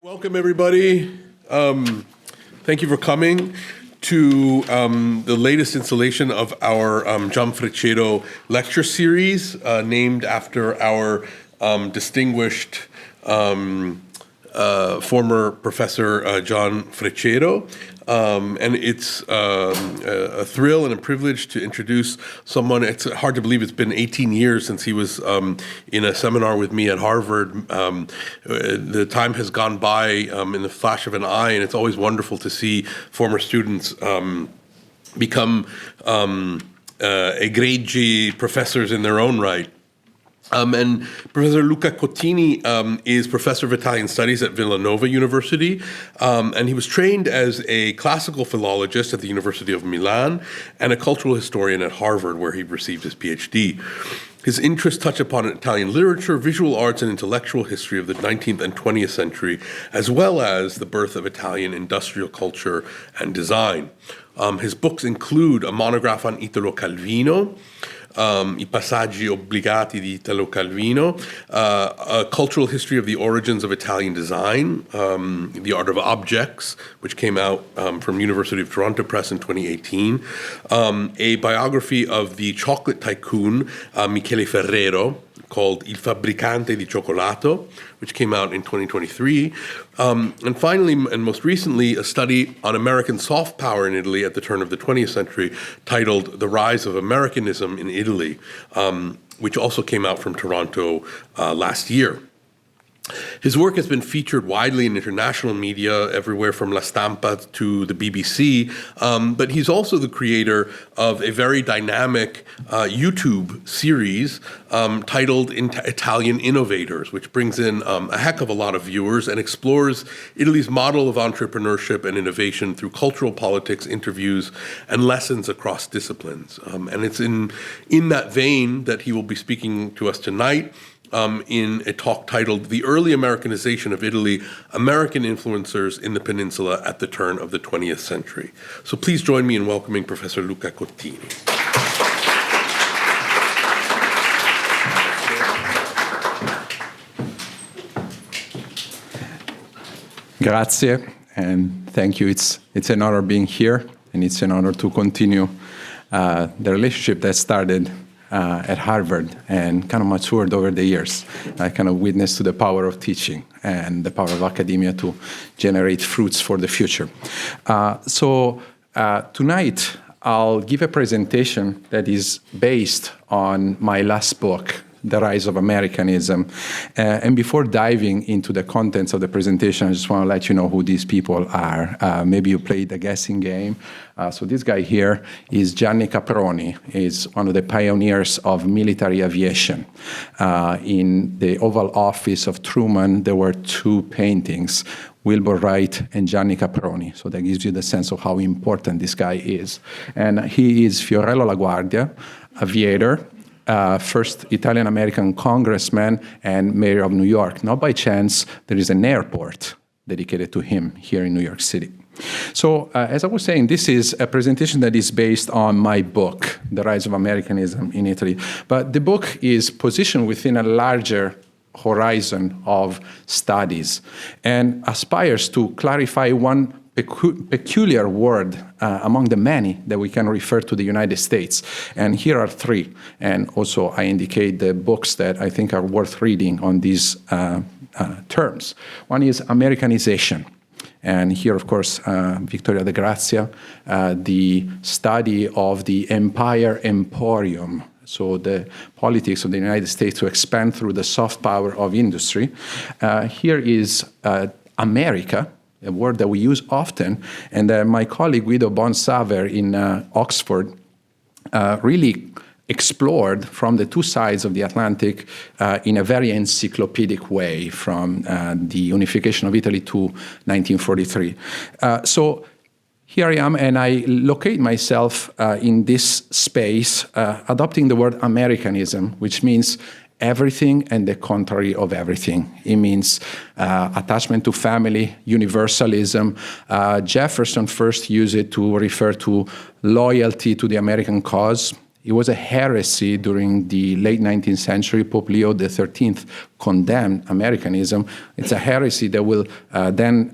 Welcome, everybody. Thank you for coming to the latest installation of our John Freccero lecture series, named after our distinguished former professor John Freccero. And it's a thrill and a privilege to introduce someone. It's hard to believe it's been 18 years since he was in a seminar with me at Harvard. The time has gone by in the flash of an eye, and it's always wonderful to see former students become egregious professors in their own right. And Professor Luca Cottini is professor of Italian studies at Villanova University, and he was trained as a classical philologist at the University of Milan and a cultural historian at Harvard, where he received his PhD. His interests touch upon Italian literature, visual arts, and intellectual history of the 19th and 20th century, as well as the birth of Italian industrial culture and design. His books include a monograph on Italo Calvino, I passaggi obbligati di Italo Calvino, a cultural history of the origins of Italian design, The Art of Objects, which came out from University of Toronto Press in 2018, a biography of the chocolate tycoon Michele Ferrero, called Il Fabbricante di Cioccolato, which came out in 2023. And finally, and most recently, a study on American soft power in Italy at the turn of the 20th century titled The Rise of Americanism in Italy, which also came out from Toronto last year. His work has been featured widely in international media, everywhere from La Stampa to the BBC, but he's also the creator of a very dynamic YouTube series titled Italian Innovators, which brings in a heck of a lot of viewers and explores Italy's model of entrepreneurship and innovation through cultural politics, interviews, and lessons across disciplines. And it's in that vein that he will be speaking to us tonight, in a talk titled The Early Americanization of Italy, American Influencers in the Peninsula at the Turn of the 20th Century. So please join me in welcoming Professor Luca Cottini. Grazie, and thank you. It's an honor being here, and it's an honor to continue the relationship that started at Harvard and kind of matured over the years. I kind of witnessed to the power of teaching and the power of academia to generate fruits for the future. So tonight, I'll give a presentation that is based on my last book, The Rise of Americanism. And before diving into the contents of the presentation, I just want to let you know who these people are. Maybe you played the guessing game. So this guy here is Gianni Caproni. He's one of the pioneers of military aviation. In the Oval Office of Truman, there were two paintings, Wilbur Wright and Gianni Caproni. So that gives you the sense of how important this guy is. And he is Fiorello La Guardia, aviator, first Italian-American congressman and mayor of New York. Not by chance, there is an airport dedicated to him here in New York City. So, as I was saying, this is a presentation that is based on my book, The Rise of Americanism in Italy. But the book is positioned within a larger horizon of studies and aspires to clarify one peculiar word among the many that we can refer to the United States. And here are three. And also I indicate the books that I think are worth reading on these terms. One is Americanization. And here, of course, Victoria de Grazia, the study of the empire emporium, so the politics of the United States to expand through the soft power of industry. Here is America, a word that we use often, and my colleague Guido Bonsaver in Oxford really explored from the two sides of the Atlantic in a very encyclopedic way from the unification of Italy to 1943. So here I am, and I locate myself in this space, adopting the word Americanism, which means everything and the contrary of everything. It means attachment to family, universalism. Jefferson first used it to refer to loyalty to the American cause. It was a heresy during the late 19th century. Pope Leo XIII condemn Americanism. It's a heresy that will then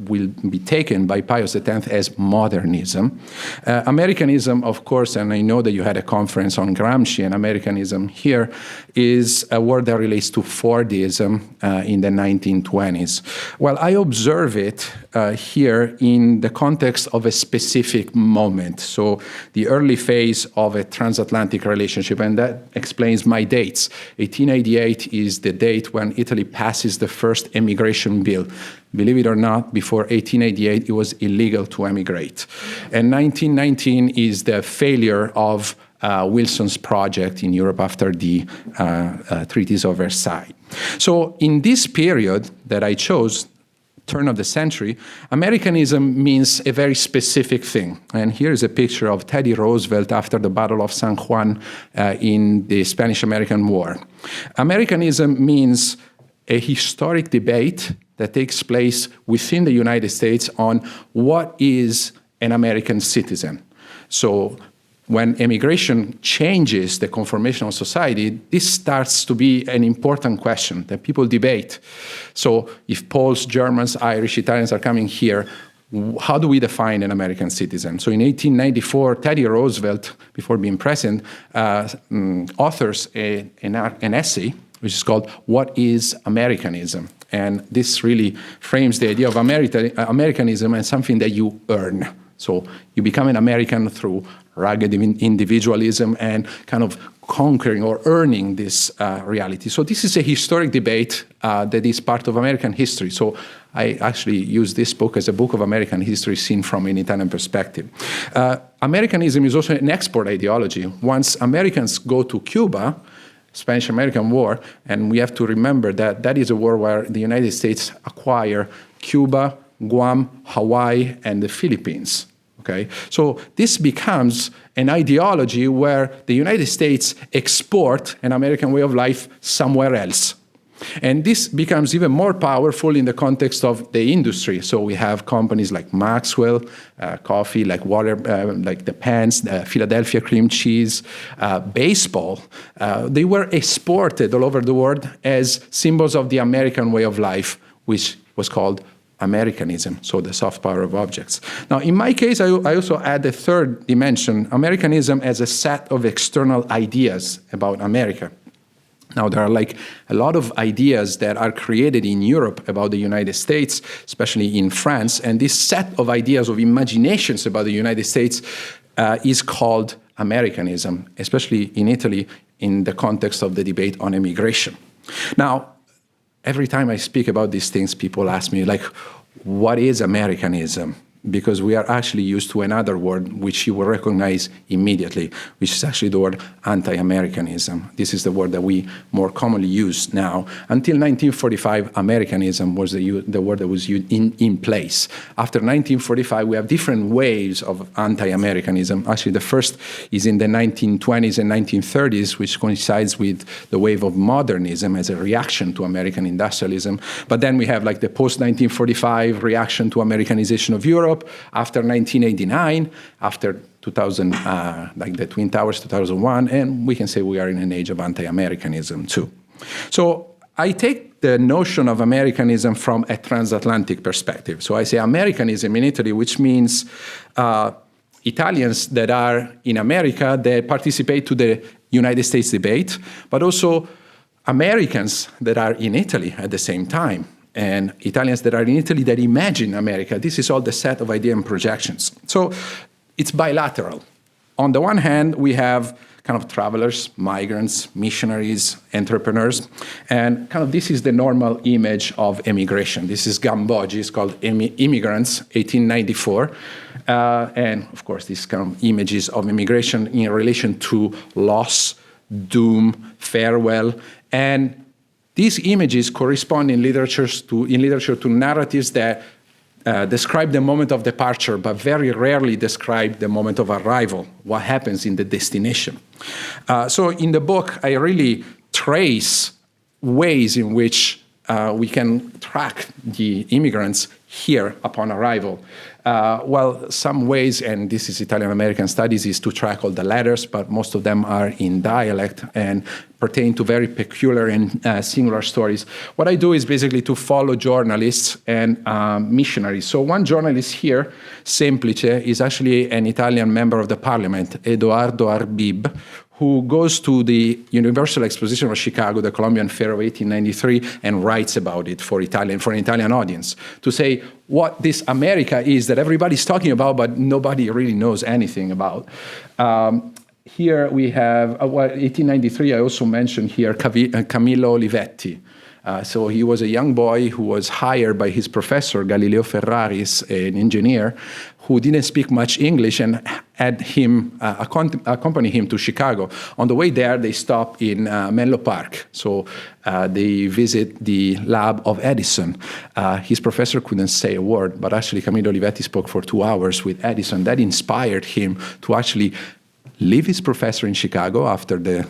will be taken by Pius X as modernism. Americanism, of course, and I know that you had a conference on Gramsci and Americanism here, is a word that relates to Fordism in the 1920s. Well, I observe it here in the context of a specific moment. So the early phase of a transatlantic relationship, and that explains my dates. 1888 is the date when Italy passes the first emigration bill. Believe it or not, before 1888, it was illegal to emigrate. And 1919 is the failure of Wilson's project in Europe after the treaties of Versailles. So in this period that I chose, turn of the century, Americanism means a very specific thing. And here is a picture of Teddy Roosevelt after the Battle of San Juan in the Spanish-American War. Americanism means a historic debate that takes place within the United States on what is an American citizen. So when immigration changes the conformation of society, this starts to be an important question that people debate. So if Poles, Germans, Irish, Italians are coming here, how do we define an American citizen? So in 1894, Teddy Roosevelt, before being president, authors an essay which is called What is Americanism? And this really frames the idea of Americanism as something that you earn. So you become an American through rugged individualism and kind of conquering or earning this reality. So this is a historic debate that is part of American history. So I actually use this book as a book of American history seen from an Italian perspective. Americanism is also an export ideology. Once Americans go to Cuba, Spanish-American War, and we have to remember that that is a war where the United States acquire Cuba, Guam, Hawaii, and the Philippines. Okay? So this becomes an ideology where the United States export an American way of life somewhere else. And this becomes even more powerful in the context of the industry. So we have companies like Maxwell, coffee, like water, like the Pence, Philadelphia cream cheese, baseball. They were exported all over the world as symbols of the American way of life, which was called Americanism, so the soft power of objects. Now, in my case, I also add a third dimension, Americanism as a set of external ideas about America. Now, there are like a lot of ideas that are created in Europe about the United States, especially in France, and this set of ideas, of imaginations about the United States is called Americanism, especially in Italy in the context of the debate on immigration. Now, every time I speak about these things, people ask me, like, what is Americanism? Because we are actually used to another word which you will recognize immediately, which is actually the word anti-Americanism. This is the word that we more commonly use now. Until 1945, Americanism was the word that was used in place. After 1945, we have different waves of anti-Americanism. Actually, the first is in the 1920s and 1930s, which coincides with the wave of modernism as a reaction to American industrialism. But then we have like the post-1945 reaction to Americanization of Europe, after 1989, after 2000, like the Twin Towers, 2001, and we can say we are in an age of anti-Americanism too. So I take the notion of Americanism from a transatlantic perspective. So I say Americanism in Italy, which means Italians that are in America, that participate to the United States debate, but also Americans that are in Italy at the same time, and Italians that are in Italy that imagine America. This is all the set of ideas and projections. So it's bilateral. On the one hand, we have kind of travelers, migrants, missionaries, entrepreneurs, and kind of this is the normal image of immigration. This is Gambogi, it's called Immigrants, 1894. And of course, these kind of images of immigration in relation to loss, doom, farewell, and these images correspond in literature to narratives that describe the moment of departure, but very rarely describe the moment of arrival, what happens in the destination. So in the book, I really trace ways in which we can track the immigrants here upon arrival. Well, some ways, and this is Italian-American studies, is to track all the letters, but most of them are in dialect and pertain to very peculiar and singular stories. What I do is basically to follow journalists and missionaries. So one journalist here, Semplice, is actually an Italian member of the parliament, Edoardo Arbib, who goes to the Universal Exposition of Chicago, the Columbian Fair of 1893, and writes about it for an Italian audience, to say what this America is that everybody's talking about, but nobody really knows anything about. Here we have, 1893, I also mentioned here Camillo Olivetti. So he was a young boy who was hired by his professor, Galileo Ferraris, an engineer, who didn't speak much English, and had him accompany him to Chicago. On the way there, they stop in Menlo Park. So they visit the lab of Edison. His professor couldn't say a word, but actually Camillo Olivetti spoke for 2 hours with Edison. That inspired him to actually leave his professor in Chicago after the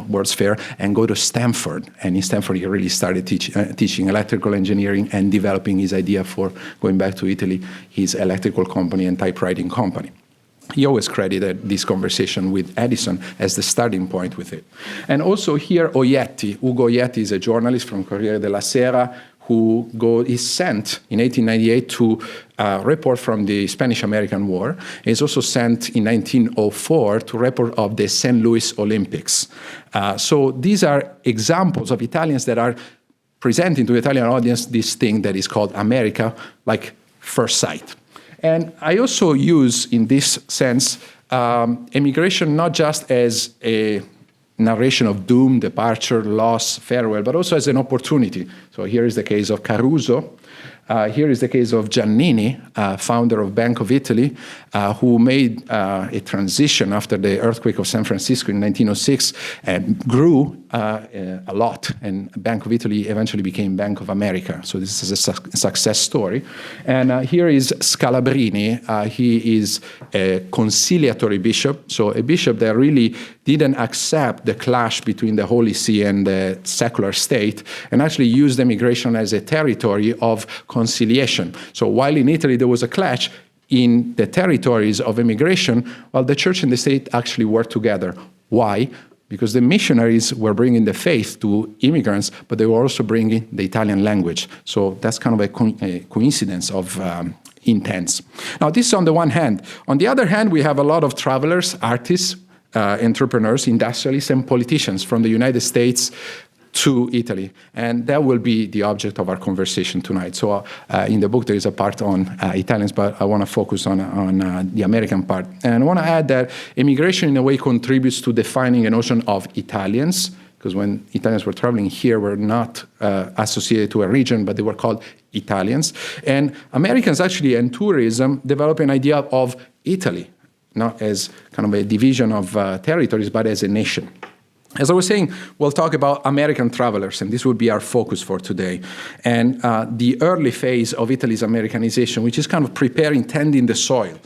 World's Fair and go to Stanford. And in Stanford, he really started teaching electrical engineering and developing his idea for, going back to Italy, his electrical company and typewriting company. He always credited this conversation with Edison as the starting point with it. And also here, Oietti. Ugo Oietti is a journalist from Corriere della Sera who is sent in 1898 to report from the Spanish-American War. He's also sent in 1904 to report of the St. Louis Olympics. So these are examples of Italians that are presenting to the Italian audience this thing that is called America, like first sight. And I also use, in this sense, emigration not just as a narration of doom, departure, loss, farewell, but also as an opportunity. So here is the case of Caruso. Here is the case of Giannini, founder of Bank of Italy, who made a transition after the earthquake of San Francisco in 1906 and grew a lot. And Bank of Italy eventually became Bank of America. So this is a success story. And here is Scalabrini. He is a conciliatory bishop, so a bishop that really didn't accept the clash between the Holy See and the secular state, and actually used immigration as a territory of conciliation. So while in Italy there was a clash, in the territories of immigration, well, the church and the state actually worked together. Why? Because the missionaries were bringing the faith to immigrants, but they were also bringing the Italian language. So that's kind of a coincidence of intents. Now, this is on the one hand. On the other hand, we have a lot of travelers, artists, entrepreneurs, industrialists, and politicians from the United States to Italy. And that will be the object of our conversation tonight. So in the book, there is a part on Italians, but I want to focus on the American part. And I want to add that immigration, in a way, contributes to defining a notion of Italians, because when Italians were traveling here, were not associated to a region, but they were called Italians. And Americans actually, and tourism, develop an idea of Italy, not as kind of a division of territories, but as a nation. As I was saying, we'll talk about American travelers, and this will be our focus for today, and the early phase of Italy's Americanization, which is kind of preparing, tending the soil.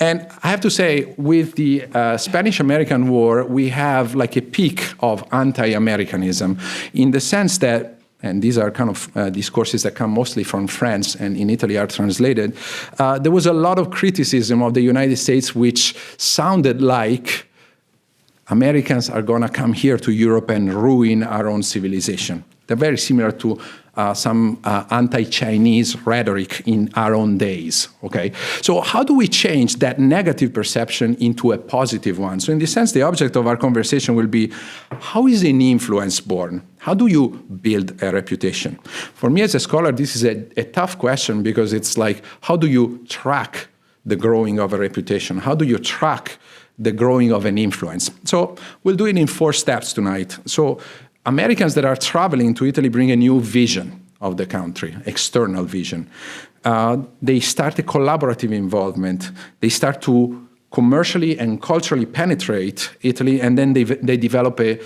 And I have to say, with the Spanish-American War, we have like a peak of anti-Americanism in the sense that, and these are kind of discourses that come mostly from France and in Italy are translated, there was a lot of criticism of the United States which sounded like Americans are going to come here to Europe and ruin our own civilization. They're very similar to some anti-Chinese rhetoric in our own days, okay? So how do we change that negative perception into a positive one? So in this sense, the object of our conversation will be, how is an influence born? How do you build a reputation? For me as a scholar, this is a tough question because it's like, how do you track the growing of a reputation? How do you track the growing of an influence? So we'll do it in 4 steps tonight. So Americans that are traveling to Italy bring a new vision of the country, external vision. They start a collaborative involvement. They start to commercially and culturally penetrate Italy, and then they develop a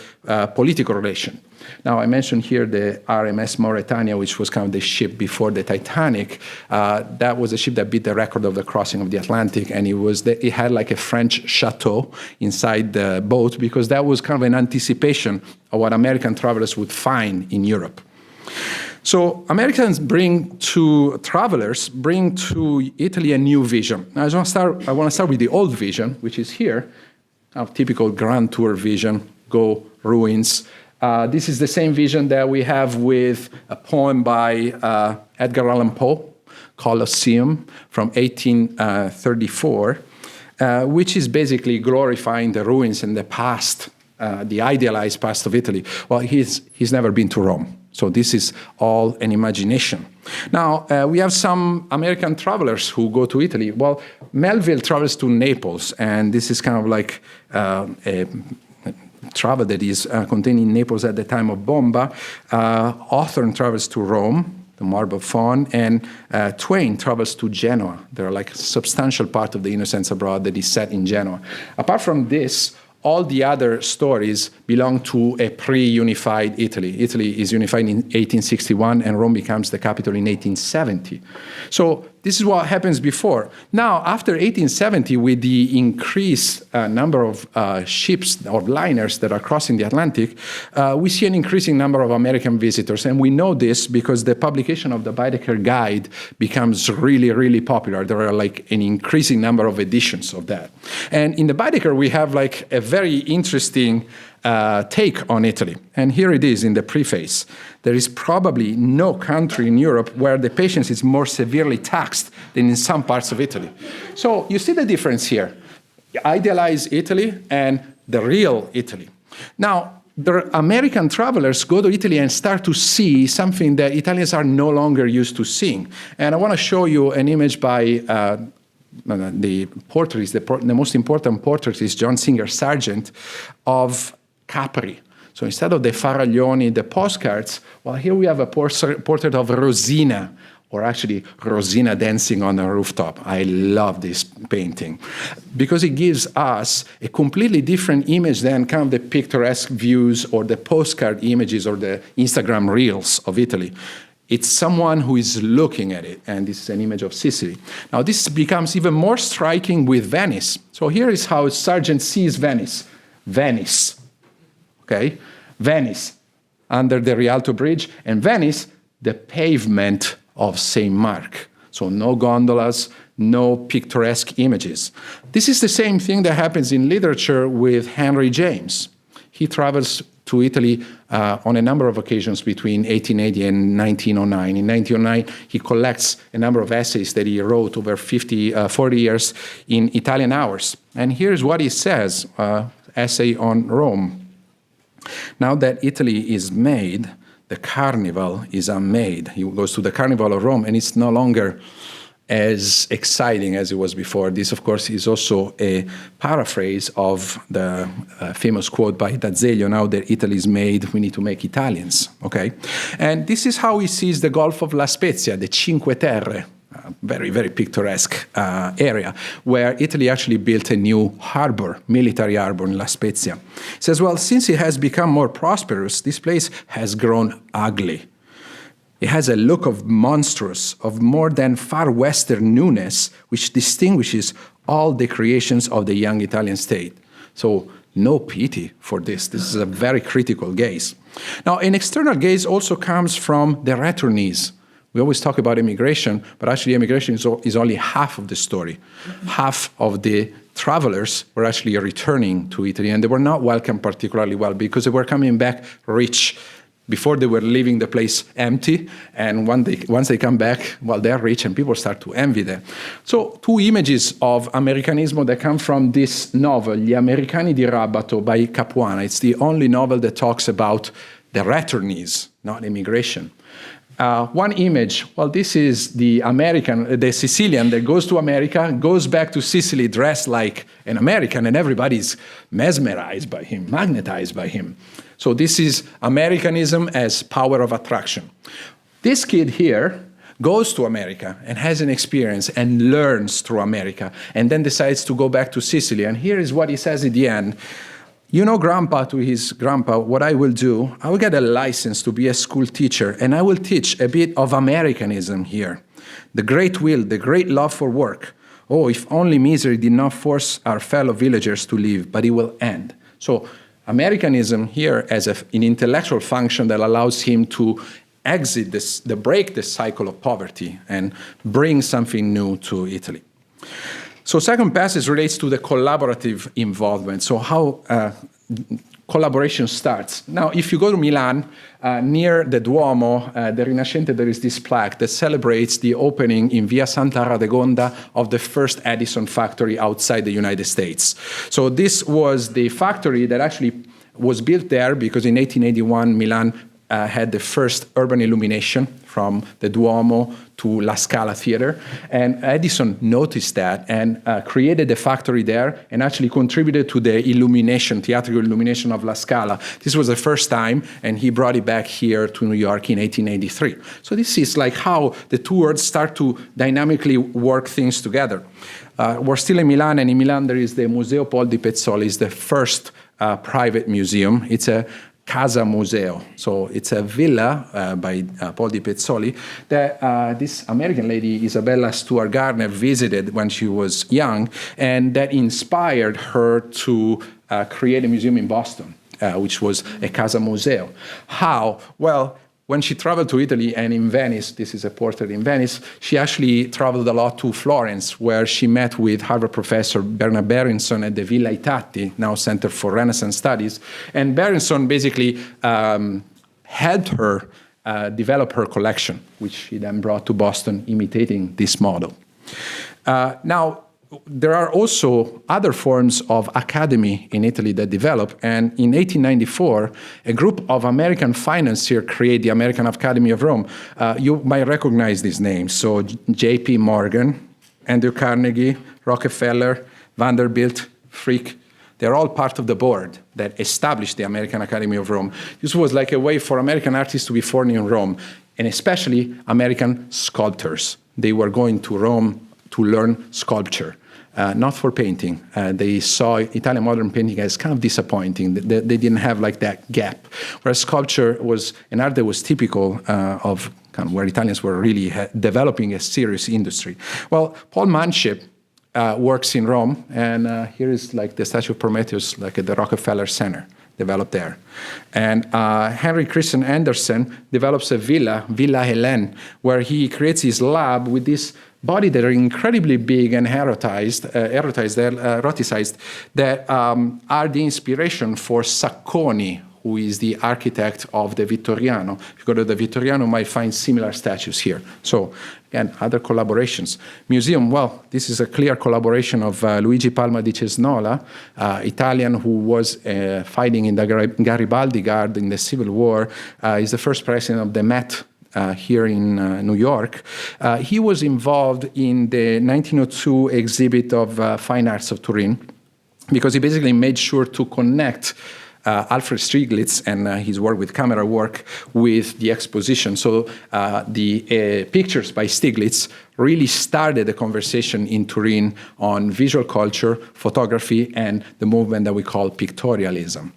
political relation. Now, I mentioned here the RMS Mauretania, which was kind of the ship before the Titanic. That was a ship that beat the record of the crossing of the Atlantic, and it had like a French chateau inside the boat because that was kind of an anticipation of what American travelers would find in Europe. So Americans travelers bring to Italy a new vision. Now, I want to start with the old vision, which is here, our typical grand tour vision, go ruins. This is the same vision that we have with a poem by Edgar Allan Poe, Colosseum, from 1834, which is basically glorifying the ruins and the past, the idealized past of Italy. Well, he's never been to Rome. So this is all an imagination. Now, we have some American travelers who go to Italy. Well, Melville travels to Naples, and this is kind of like a travel that is contained in Naples at the time of Bomba. Hawthorne travels to Rome, the Marble Faun, and Twain travels to Genoa. They're like a substantial part of the Innocents Abroad that is set in Genoa. Apart from this, all the other stories belong to a pre-unified Italy. Italy is unified in 1861, and Rome becomes the capital in 1870. So this is what happens before. Now, after 1870, with the increased number of ships or liners that are crossing the Atlantic, we see an increasing number of American visitors. And we know this because the publication of the Baedeker Guide becomes really, really popular. There are like an increasing number of editions of that. And in the Baedeker, we have like a very interesting take on Italy. And here it is in the preface. There is probably no country in Europe where the patience is more severely taxed than in some parts of Italy. So you see the difference here. Idealize Italy and the real Italy. Now, the American travelers go to Italy and start to see something that Italians are no longer used to seeing. And I want to show you an image by the portraitist, the most important portraitist, John Singer Sargent, of Capri. So instead of the faraglioni, the postcards, well, here we have a portrait of Rosina, or actually Rosina dancing on a rooftop. I love this painting because it gives us a completely different image than kind of the picturesque views or the postcard images or the Instagram reels of Italy. It's someone who is looking at it, and this is an image of Sicily. Now, this becomes even more striking with Venice. So here is how Sargent sees Venice. Venice. Okay, Venice, under the Rialto Bridge, and Venice, the pavement of St. Mark. So no gondolas, no picturesque images. This is the same thing that happens in literature with Henry James. He travels to Italy on a number of occasions between 1880 and 1909. In 1909, he collects a number of essays that he wrote over 40 years in Italian hours. And here's what he says, essay on Rome. Now that Italy is made, the carnival is unmade. He goes to the Carnival of Rome, and it's no longer as exciting as it was before. This, of course, is also a paraphrase of the famous quote by D'Azeglio, now that Italy is made, we need to make Italians, okay? And this is how he sees the Gulf of La Spezia, the Cinque Terre, very, very picturesque area, where Italy actually built a new harbor, military harbor in La Spezia. He says, well, since it has become more prosperous, this place has grown ugly. It has a look of monstrous, of more than far western newness, which distinguishes all the creations of the young Italian state. So no pity for this. This is a very critical gaze. Now, an external gaze also comes from the returnees. We always talk about immigration, but actually immigration is only half of the story. Half of the travelers were actually returning to Italy, and they were not welcomed particularly well because they were coming back rich. Before they were leaving the place empty, and once they come back, well, they're rich, and people start to envy them. So, two images of Americanismo that come from this novel, Gli Americani di Rabato by Capuana. It's the only novel that talks about the returnees, not immigration. One image, well, this is the Sicilian that goes to America, goes back to Sicily dressed like an American, and everybody's mesmerized by him, magnetized by him. So this is Americanism as power of attraction. This kid here goes to America and has an experience and learns through America, and then decides to go back to Sicily. And here is what he says at the end. You know, Grandpa, to his grandpa, what I will do, I will get a license to be a school teacher, and I will teach a bit of Americanism here. The great will, the great love for work. Oh, if only misery did not force our fellow villagers to leave, but it will end. So Americanism here as an intellectual function that allows him to break the cycle of poverty and bring something new to Italy. So second passage relates to the collaborative involvement. So how collaboration starts. Now, if you go to Milan, near the Duomo, the Rinascente, there is this plaque that celebrates the opening in Via Santa Radegonda of the first Edison factory outside the United States. So this was the factory that actually was built there because in 1881, Milan had the first urban illumination from the Duomo to La Scala Theater. And Edison noticed that and created a factory there and actually contributed to the illumination, theatrical illumination of La Scala. This was the first time, and he brought it back here to New York in 1883. So this is like how the two worlds start to dynamically work things together. We're still in Milan, and in Milan there is the Museo Paul di Pezzoli, is the first private museum. It's a Casa Museo. So it's a villa by Paul di Pezzoli that this American lady, Isabella Stewart Gardner, visited when she was young, and that inspired her to create a museum in Boston, which was a Casa Museo. How? Well, when she traveled to Italy and in Venice, this is a portrait in Venice, she actually traveled a lot to Florence, where she met with Harvard professor Bernard Berenson at the Villa Itatti, now Center for Renaissance Studies. And Berenson basically helped her develop her collection, which she then brought to Boston, imitating this model. Now, there are also other forms of academy in Italy that develop, and in 1894, a group of American financiers create the American Academy of Rome. You might recognize these names. So J.P. Morgan, Andrew Carnegie, Rockefeller, Vanderbilt, Frick, they're all part of the board that established the American Academy of Rome. This was like a way for American artists to be born in Rome, and especially American sculptors. They were going to Rome to learn sculpture, not for painting. They saw Italian modern painting as kind of disappointing. They didn't have like that gap. Whereas sculpture was an art that was typical of kind of where Italians were really developing a serious industry. Well, Paul Manship works in Rome, and here is like the statue of Prometheus, like at the Rockefeller Center, developed there. And Henry Christian Anderson develops a villa, Villa Hélène, where he creates his lab with this body that are incredibly big and eroticized that are the inspiration for Sacconi, who is the architect of the Vittoriano. If you go to the Vittoriano, you might find similar statues here. So, again, other collaborations. Museum, well, this is a clear collaboration of Luigi Palma di Cesnola, Italian who was fighting in the Garibaldi Guard in the Civil War. He's the first president of the Met here in New York. He was involved in the 1902 exhibit of Fine Arts of Turin because he basically made sure to connect Alfred Stieglitz and his work with camera work with the exposition. So the pictures by Stieglitz really started a conversation in Turin on visual culture, photography, and the movement that we call pictorialism.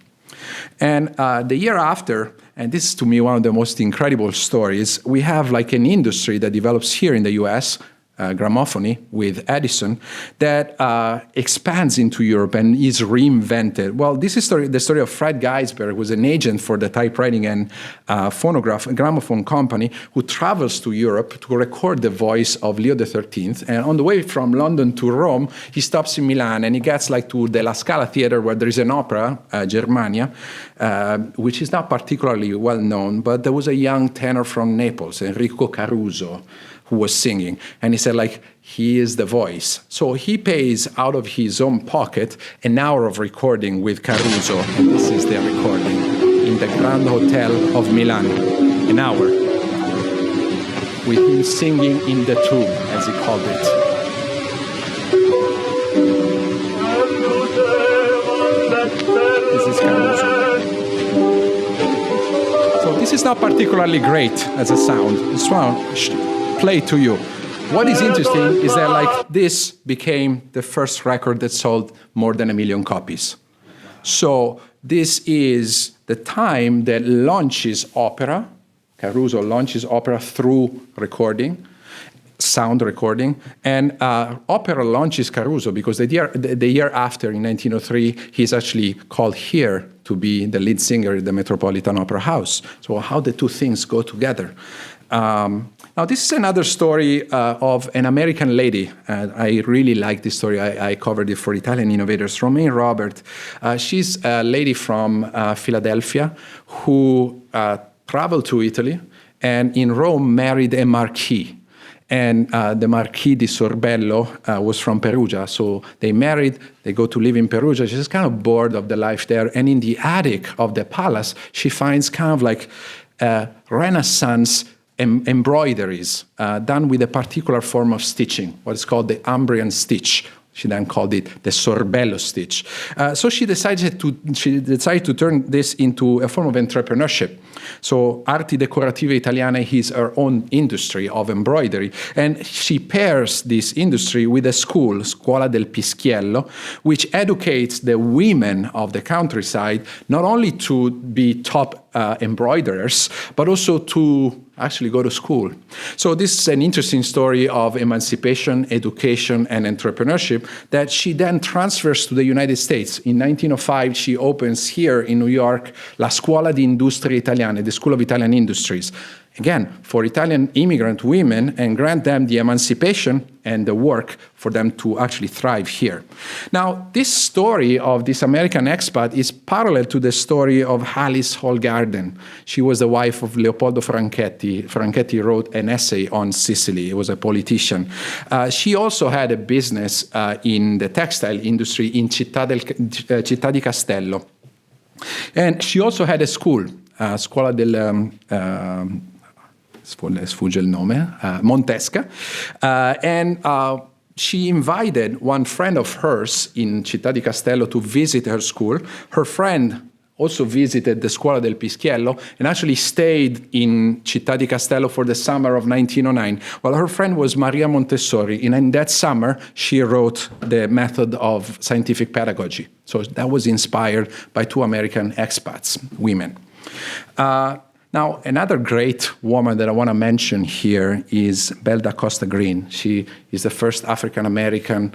And the year after, and this is to me one of the most incredible stories, we have like an industry that develops here in the US, gramophony with Edison, that expands into Europe and is reinvented. Well, this is the story of Fred Geisberg, who was an agent for the typewriting and gramophone company, who travels to Europe to record the voice of Leo XIII. And on the way from London to Rome, he stops in Milan and he gets like to the La Scala Theater, where there is an opera, Germania, which is not particularly well known, but there was a young tenor from Naples, Enrico Caruso, who was singing. And he said, like, he is the voice. So he pays out of his own pocket an hour of recording with Caruso. And this is the recording in the Grand Hotel of Milan. An hour. With him singing in the tube, as he called it. This is Caruso. So this is not particularly great as a sound. It's one play to you. What is interesting is that like this became the first record that sold more than 1 million copies. So this is the time that launches opera. Caruso launches opera through recording. sound recording. And opera launches Caruso because the year after, in 1903, he's actually called here to be the lead singer at the Metropolitan Opera House. So how the two things go together. Now, this is another story of an American lady. I really like this story. I covered it for Italian Innovators. Romaine Robert. She's a lady from Philadelphia who traveled to Italy and in Rome married a marquis. And the Marquis di Sorbello was from Perugia. So they married, they go to live in Perugia. She's kind of bored of the life there. And in the attic of the palace, she finds kind of like Renaissance embroideries done with a particular form of stitching, what is called the Umbrian stitch. She then called it the Sorbello stitch. So she decided to turn this into a form of entrepreneurship. So Arti Decorative Italiane is her own industry of embroidery. And she pairs this industry with a school, Scuola del Pischiello, which educates the women of the countryside not only to be top embroiderers, but also to actually go to school. So this is an interesting story of emancipation, education, and entrepreneurship that she then transfers to the United States. In 1905, she opens here in New York La Scuola di Industrie Italiane, the School of Italian Industries, again, for Italian immigrant women, and grant them the emancipation and the work for them to actually thrive here. Now, this story of this American expat is parallel to the story of Alice Hall Garden. She was the wife of Leopoldo Franchetti. Franchetti wrote an essay on Sicily. He was a politician. She also had a business in the textile industry in Città di Castello. And she also had a school, Scuola del... sfugge il nome, Montesca, and she invited one friend of hers in Città di Castello to visit her school. Her friend also visited the Scuola del Pischiello and actually stayed in Città di Castello for the summer of 1909. Well, her friend was Maria Montessori, and in that summer, she wrote the method of scientific pedagogy. So that was inspired by two American expats, women. Now, another great woman that I want to mention here is Belle da Costa Green. She is the first African-American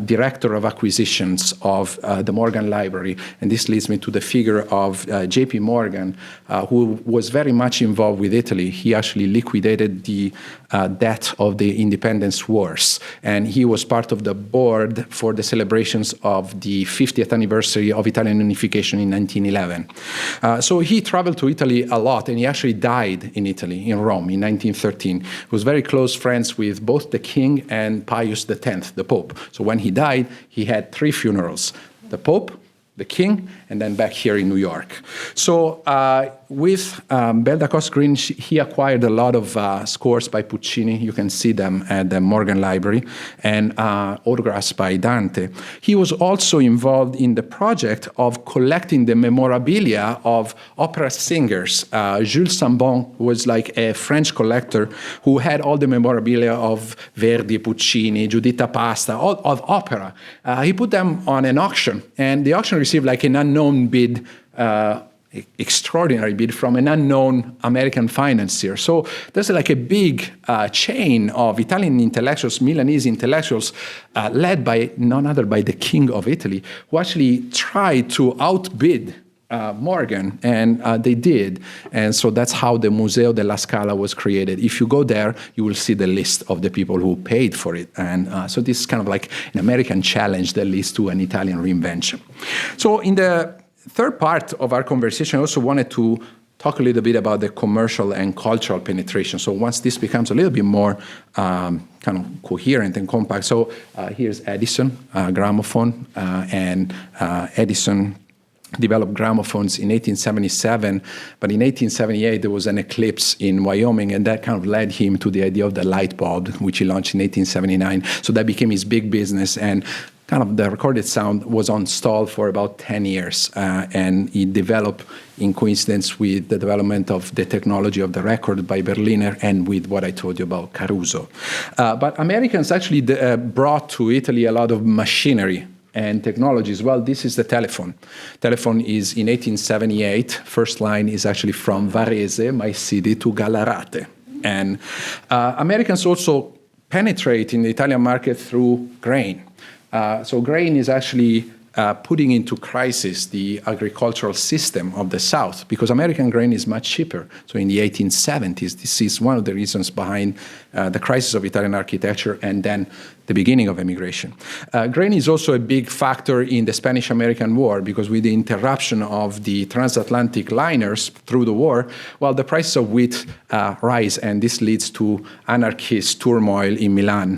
director of acquisitions of the Morgan Library. And this leads me to the figure of J.P. Morgan, who was very much involved with Italy. He actually liquidated the debt of the independence wars. And he was part of the board for the celebrations of the 50th anniversary of Italian unification in 1911. So he traveled to Italy a lot, and he actually died in Italy, in Rome, in 1913. He was very close friends with both the king and Pius X, the Pope. So when he died, he had 3 funerals: the Pope, the King, and then back here in New York. So with Belle da Costa Green, he acquired a lot of scores by Puccini. You can see them at the Morgan Library, and autographs by Dante. He was also involved in the project of collecting the memorabilia of opera singers. Jules Sambon was like a French collector who had all the memorabilia of Verdi, Puccini, Giuditta Pasta, all of opera. He put them on an auction, and the auction received like an unknown bid, extraordinary bid from an unknown American financier. So there's like a big chain of Italian intellectuals, Milanese intellectuals, led by none other by the King of Italy, who actually tried to outbid Morgan, and they did. And so that's how the Museo della Scala was created. If you go there, you will see the list of the people who paid for it. And so this is kind of like an American challenge that leads to an Italian reinvention. So in the third part of our conversation, I also wanted to talk a little bit about the commercial and cultural penetration. So once this becomes a little bit more kind of coherent and compact. So here's Edison, gramophone, and Edison developed gramophones in 1877, but in 1878 there was an eclipse in Wyoming, and that kind of led him to the idea of the light bulb, which he launched in 1879. So that became his big business, and kind of the recorded sound was on stall for about 10 years, and it developed in coincidence with the development of the technology of the record by Berliner and with what I told you about Caruso. But Americans actually brought to Italy a lot of machinery and technologies. Well, this is the telephone. Telephone is in 1878. First line is actually from Varese, my city, to Gallarate. And Americans also penetrate in the Italian market through grain. So grain is actually putting into crisis the agricultural system of the South, because American grain is much cheaper. So in the 1870s, this is one of the reasons behind the crisis of Italian architecture and then the beginning of emigration. Grain is also a big factor in the Spanish-American War, because with the interruption of the transatlantic liners through the war, well, the prices of wheat rise, and this leads to anarchist turmoil in Milan,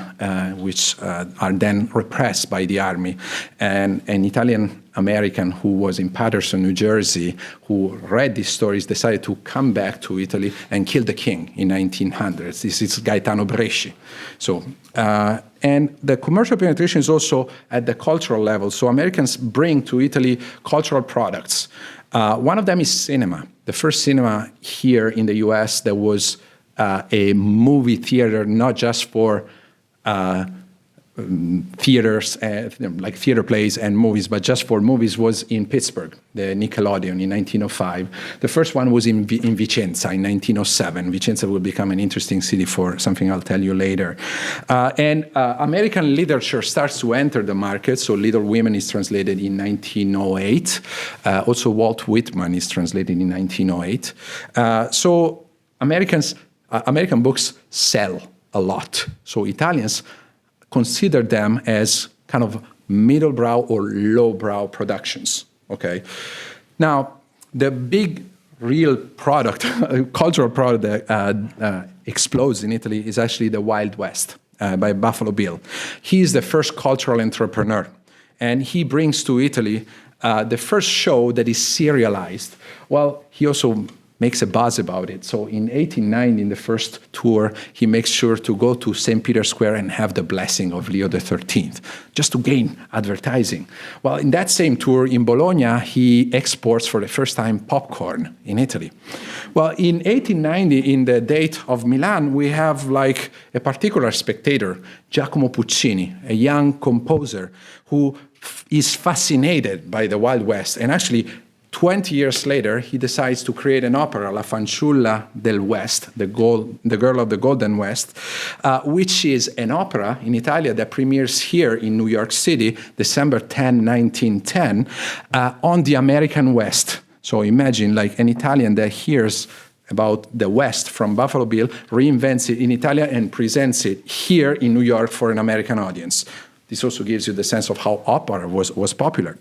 which are then repressed by the army. And an Italian American who was in Paterson, New Jersey, who read these stories, decided to come back to Italy and kill the king in 1900s. This is Gaetano Bresci. So, and the commercial penetration is also at the cultural level. So Americans bring to Italy cultural products. One of them is cinema. The first cinema here in the US that was a movie theater, not just for theaters, like theater plays and movies, but just for movies, was in Pittsburgh, the Nickelodeon in 1905. The first one was in Vicenza in 1907. Vicenza will become an interesting city for something I'll tell you later. And American literature starts to enter the market. So Little Women is translated in 1908. Also Walt Whitman is translated in 1908. So American books sell a lot. So Italians consider them as kind of middle-brow or low-brow productions, okay? Now, the big real product, cultural product that explodes in Italy is actually the Wild West by Buffalo Bill. He is the first cultural entrepreneur, and he brings to Italy the first show that is serialized. Well, he also makes a buzz about it. So in 1890, in the first tour, he makes sure to go to St. Peter's Square and have the blessing of Leo XIII, just to gain advertising. Well, in that same tour in Bologna, he exports for the first time popcorn in Italy. Well, in 1890, in the date of Milan, we have like a particular spectator, Giacomo Puccini, a young composer who is fascinated by the Wild West, and actually 20 years later, he decides to create an opera, La Fanciulla del West, the Girl of the Golden West, which is an opera in Italia that premieres here in New York City, December 10, 1910, on the American West. So imagine like an Italian that hears about the West from Buffalo Bill, reinvents it in Italia and presents it here in New York for an American audience. This also gives you the sense of how opera was popular.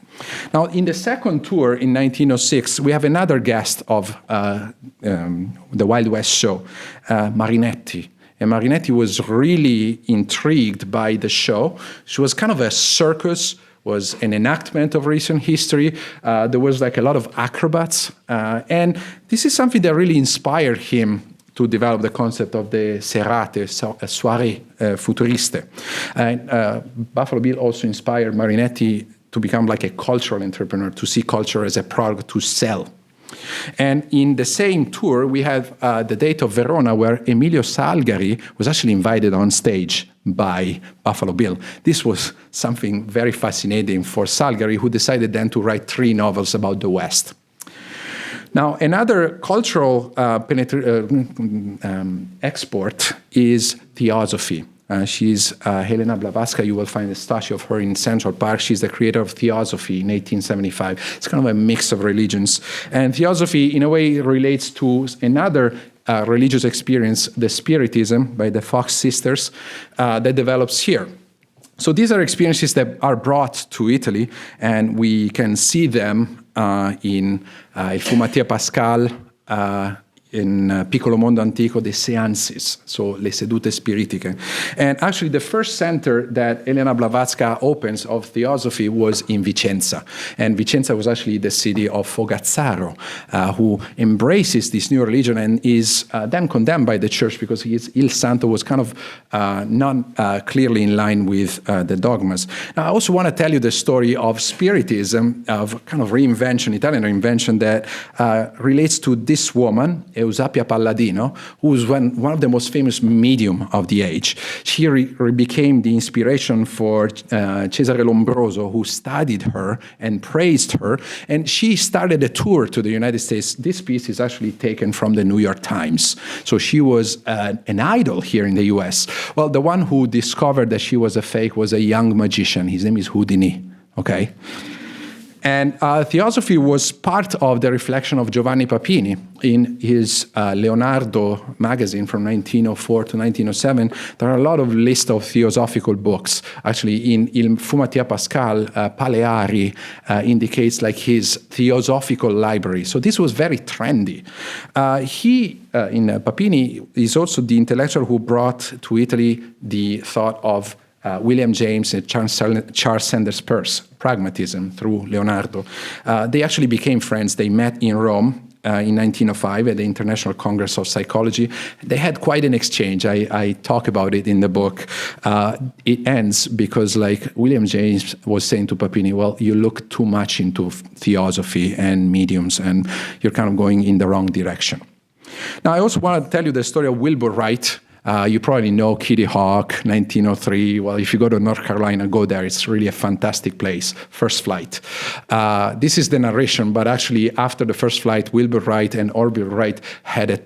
Now, in the second tour in 1906, we have another guest of the Wild West show, Marinetti. And Marinetti was really intrigued by the show. She was kind of a circus, was an enactment of recent history. There was like a lot of acrobats. And this is something that really inspired him to develop the concept of the serate, soirée futuriste. Buffalo Bill also inspired Marinetti to become like a cultural entrepreneur, to see culture as a product to sell. And in the same tour, we have the date of Verona, where Emilio Salgari was actually invited on stage by Buffalo Bill. This was something very fascinating for Salgari, who decided then to write 3 novels about the West. Now, another cultural export is theosophy. She's Helena Blavatska. You will find a statue of her in Central Park. She's the creator of theosophy in 1875. It's kind of a mix of religions. And theosophy, in a way, relates to another religious experience, the Spiritism by the Fox sisters, that develops here. So these are experiences that are brought to Italy, and we can see them in Il Fumatia Pascal, in Piccolo Mondo Antico, the seances, so le sedute spiritiche. And actually the first center that Helena Blavatska opens of theosophy was in Vicenza. And Vicenza was actually the city of Fogazzaro, who embraces this new religion and is then condemned by the church because Il Santo was kind of not clearly in line with the dogmas. Now, I also want to tell you the story of Spiritism, of kind of reinvention, Italian reinvention, that relates to this woman, Eusapia Palladino, who was one of the most famous medium of the age. She became the inspiration for Cesare Lombroso, who studied her and praised her, and she started a tour to the United States. This piece is actually taken from the New York Times. So she was an idol here in the US. Well, the one who discovered that she was a fake was a young magician. His name is Houdini, okay? And theosophy was part of the reflection of Giovanni Papini in his Leonardo magazine from 1904 to 1907. There are a lot of lists of theosophical books. Actually, in Il Fumatia Pascal, Paleari indicates like his theosophical library. So this was very trendy. Papini, is also the intellectual who brought to Italy the thought of William James and Charles Sanders Peirce, pragmatism, through Leonardo. They actually became friends. They met in Rome in 1905 at the International Congress of Psychology. They had quite an exchange. I talk about it in the book. It ends because like William James was saying to Papini, well, you look too much into theosophy and mediums, and you're kind of going in the wrong direction. Now, I also want to tell you the story of Wilbur Wright. You probably know Kitty Hawk, 1903. Well, if you go to North Carolina, go there. It's really a fantastic place. First Flight. This is the narration, but actually after the first flight, Wilbur Wright and Orville Wright had a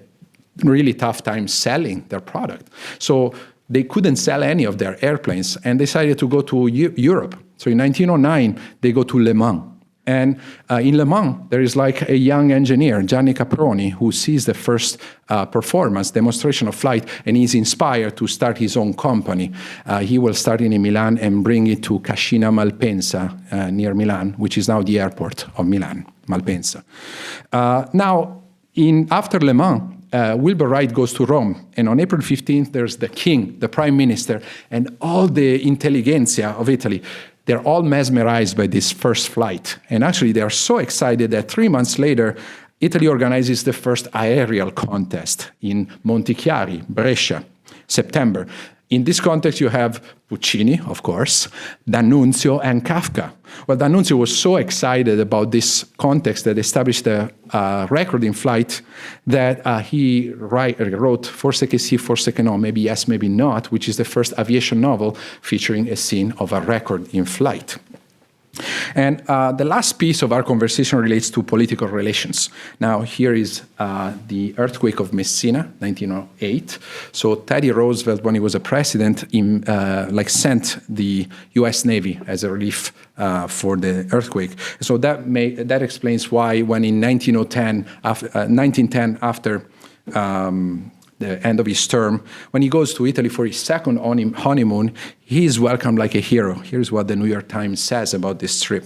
really tough time selling their product. So they couldn't sell any of their airplanes and decided to go to Europe. So in 1909, they go to Le Mans. And in Le Mans, there is like a young engineer, Gianni Caproni, who sees the first performance, demonstration of flight, and he's inspired to start his own company. He will start in Milan and bring it to Cascina Malpensa, near Milan, which is now the airport of Milan, Malpensa. After Le Mans, Wilbur Wright goes to Rome, and on April 15th, there's the king, the prime minister, and all the intelligentsia of Italy. They're all mesmerized by this first flight. And actually, they are so excited that 3 months later, Italy organizes the first aerial contest in Montichiari, Brescia, September. In this context, you have Puccini, of course, D'Annunzio, and Kafka. Well, D'Annunzio was so excited about this context that established a record in flight that he wrote Forse che sì, forse che no, maybe yes, maybe not, which is the first aviation novel featuring a scene of a record in flight. And the last piece of our conversation relates to political relations. Now, here is the earthquake of Messina, 1908. So Teddy Roosevelt, when he was a president, sent the U.S. Navy as a relief for the earthquake. So that explains why, when in 1910, after the end of his term, when he goes to Italy for his second honeymoon, he is welcomed like a hero. Here's what the New York Times says about this trip.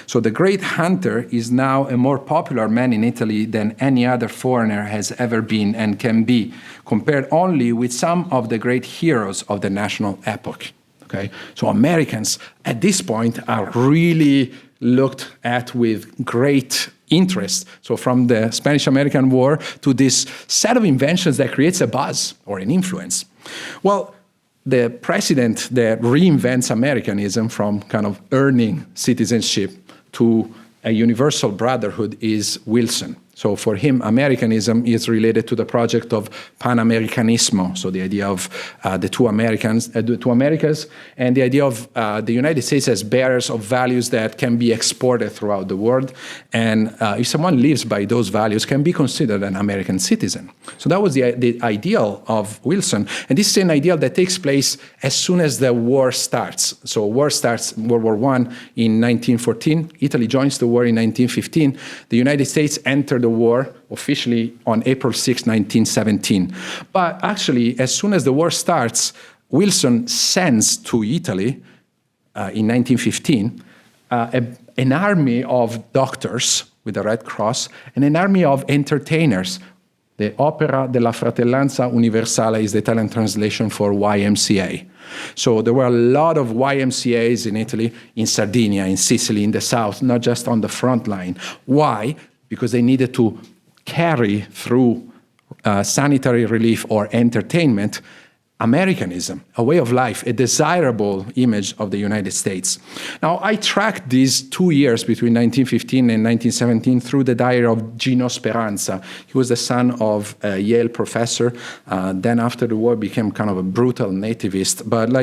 So the great hunter is now a more popular man in Italy than any other foreigner has ever been and can be, compared only with some of the great heroes of the national epoch. Okay? So Americans at this point are really looked at with great interest. So from the Spanish-American War to this set of inventions that creates a buzz or an influence. Well, the president that reinvents Americanism from kind of earning citizenship to a universal brotherhood is Wilson. So for him, Americanism is related to the project of Pan-Americanismo, so the idea of the two Americas, and the idea of the United States as bearers of values that can be exported throughout the world. And if someone lives by those values, can be considered an American citizen. So that was the ideal of Wilson. And this is an ideal that takes place as soon as the war starts. So war starts, World War I in 1914. Italy joins the war in 1915. The United States entered the war officially on April 6, 1917. But actually, as soon as the war starts, Wilson sends to Italy in 1915 an army of doctors with the Red Cross and an army of entertainers. The Opera della Fratellanza Universale is the Italian translation for YMCA. So there were a lot of YMCAs in Italy, in Sardinia, in Sicily, in the south, not just on the front line. Why? Because they needed to carry through sanitary relief or entertainment Americanism, a way of life, a desirable image of the United States. Now, I tracked these 2 years between 1915 and 1917 through the diary of Gino Speranza. He was the son of a Yale professor. Then after the war became kind of a brutal nativist. But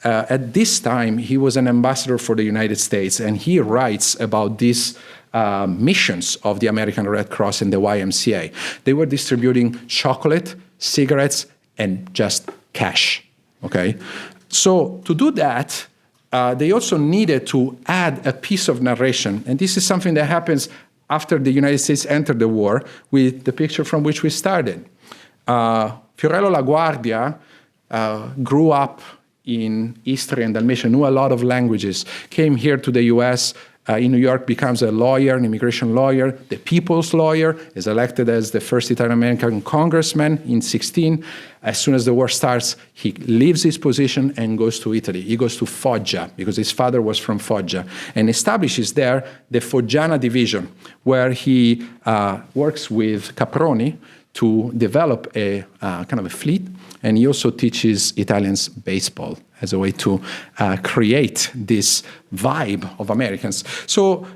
at this time, he was an ambassador for the United States, and he writes about these missions of the American Red Cross and the YMCA. They were distributing chocolate, cigarettes, and just cash, okay? So to do that, they also needed to add a piece of narration, and this is something that happens after the United States entered the war with the picture from which we started. Fiorello La Guardia grew up in Istria and Dalmatia, knew a lot of languages, came here to the US, in New York, becomes a lawyer, an immigration lawyer, the people's lawyer, is elected as the first Italian-American congressman in 16. As soon as the war starts, he leaves his position and goes to Italy. He goes to Foggia, because his father was from Foggia, and establishes there the Foggiana division, where he works with Caproni to develop a kind of a fleet, and he also teaches Italians baseball as a way to create this vibe of Americans. So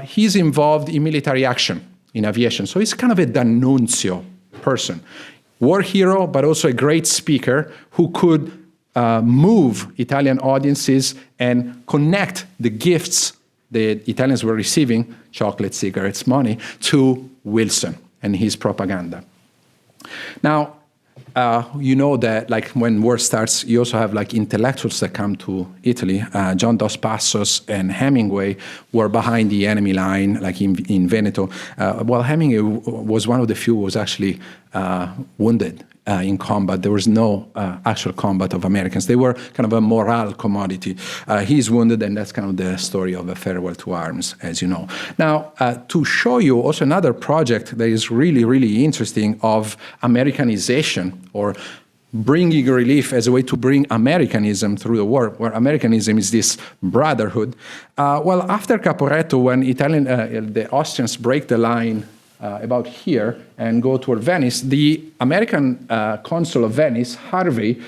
he's involved in military action in aviation. So he's kind of a D'Annunzio person. War hero, but also a great speaker who could move Italian audiences and connect the gifts the Italians were receiving, chocolate, cigarettes, money, to Wilson and his propaganda. Now, you know that when war starts, you also have intellectuals that come to Italy. John Dos Passos and Hemingway were behind the enemy line, in Veneto. Well, Hemingway was one of the few who was actually wounded in combat. There was no actual combat of Americans. They were kind of a morale commodity. He's wounded, and that's kind of the story of a farewell to arms, as you know. Now, to show you also another project that is really, really interesting of Americanization, or bringing relief as a way to bring Americanism through the war, where Americanism is this brotherhood. Well, after Caporetto, when the Austrians break the line about here and go toward Venice, the American consul of Venice, Harvey,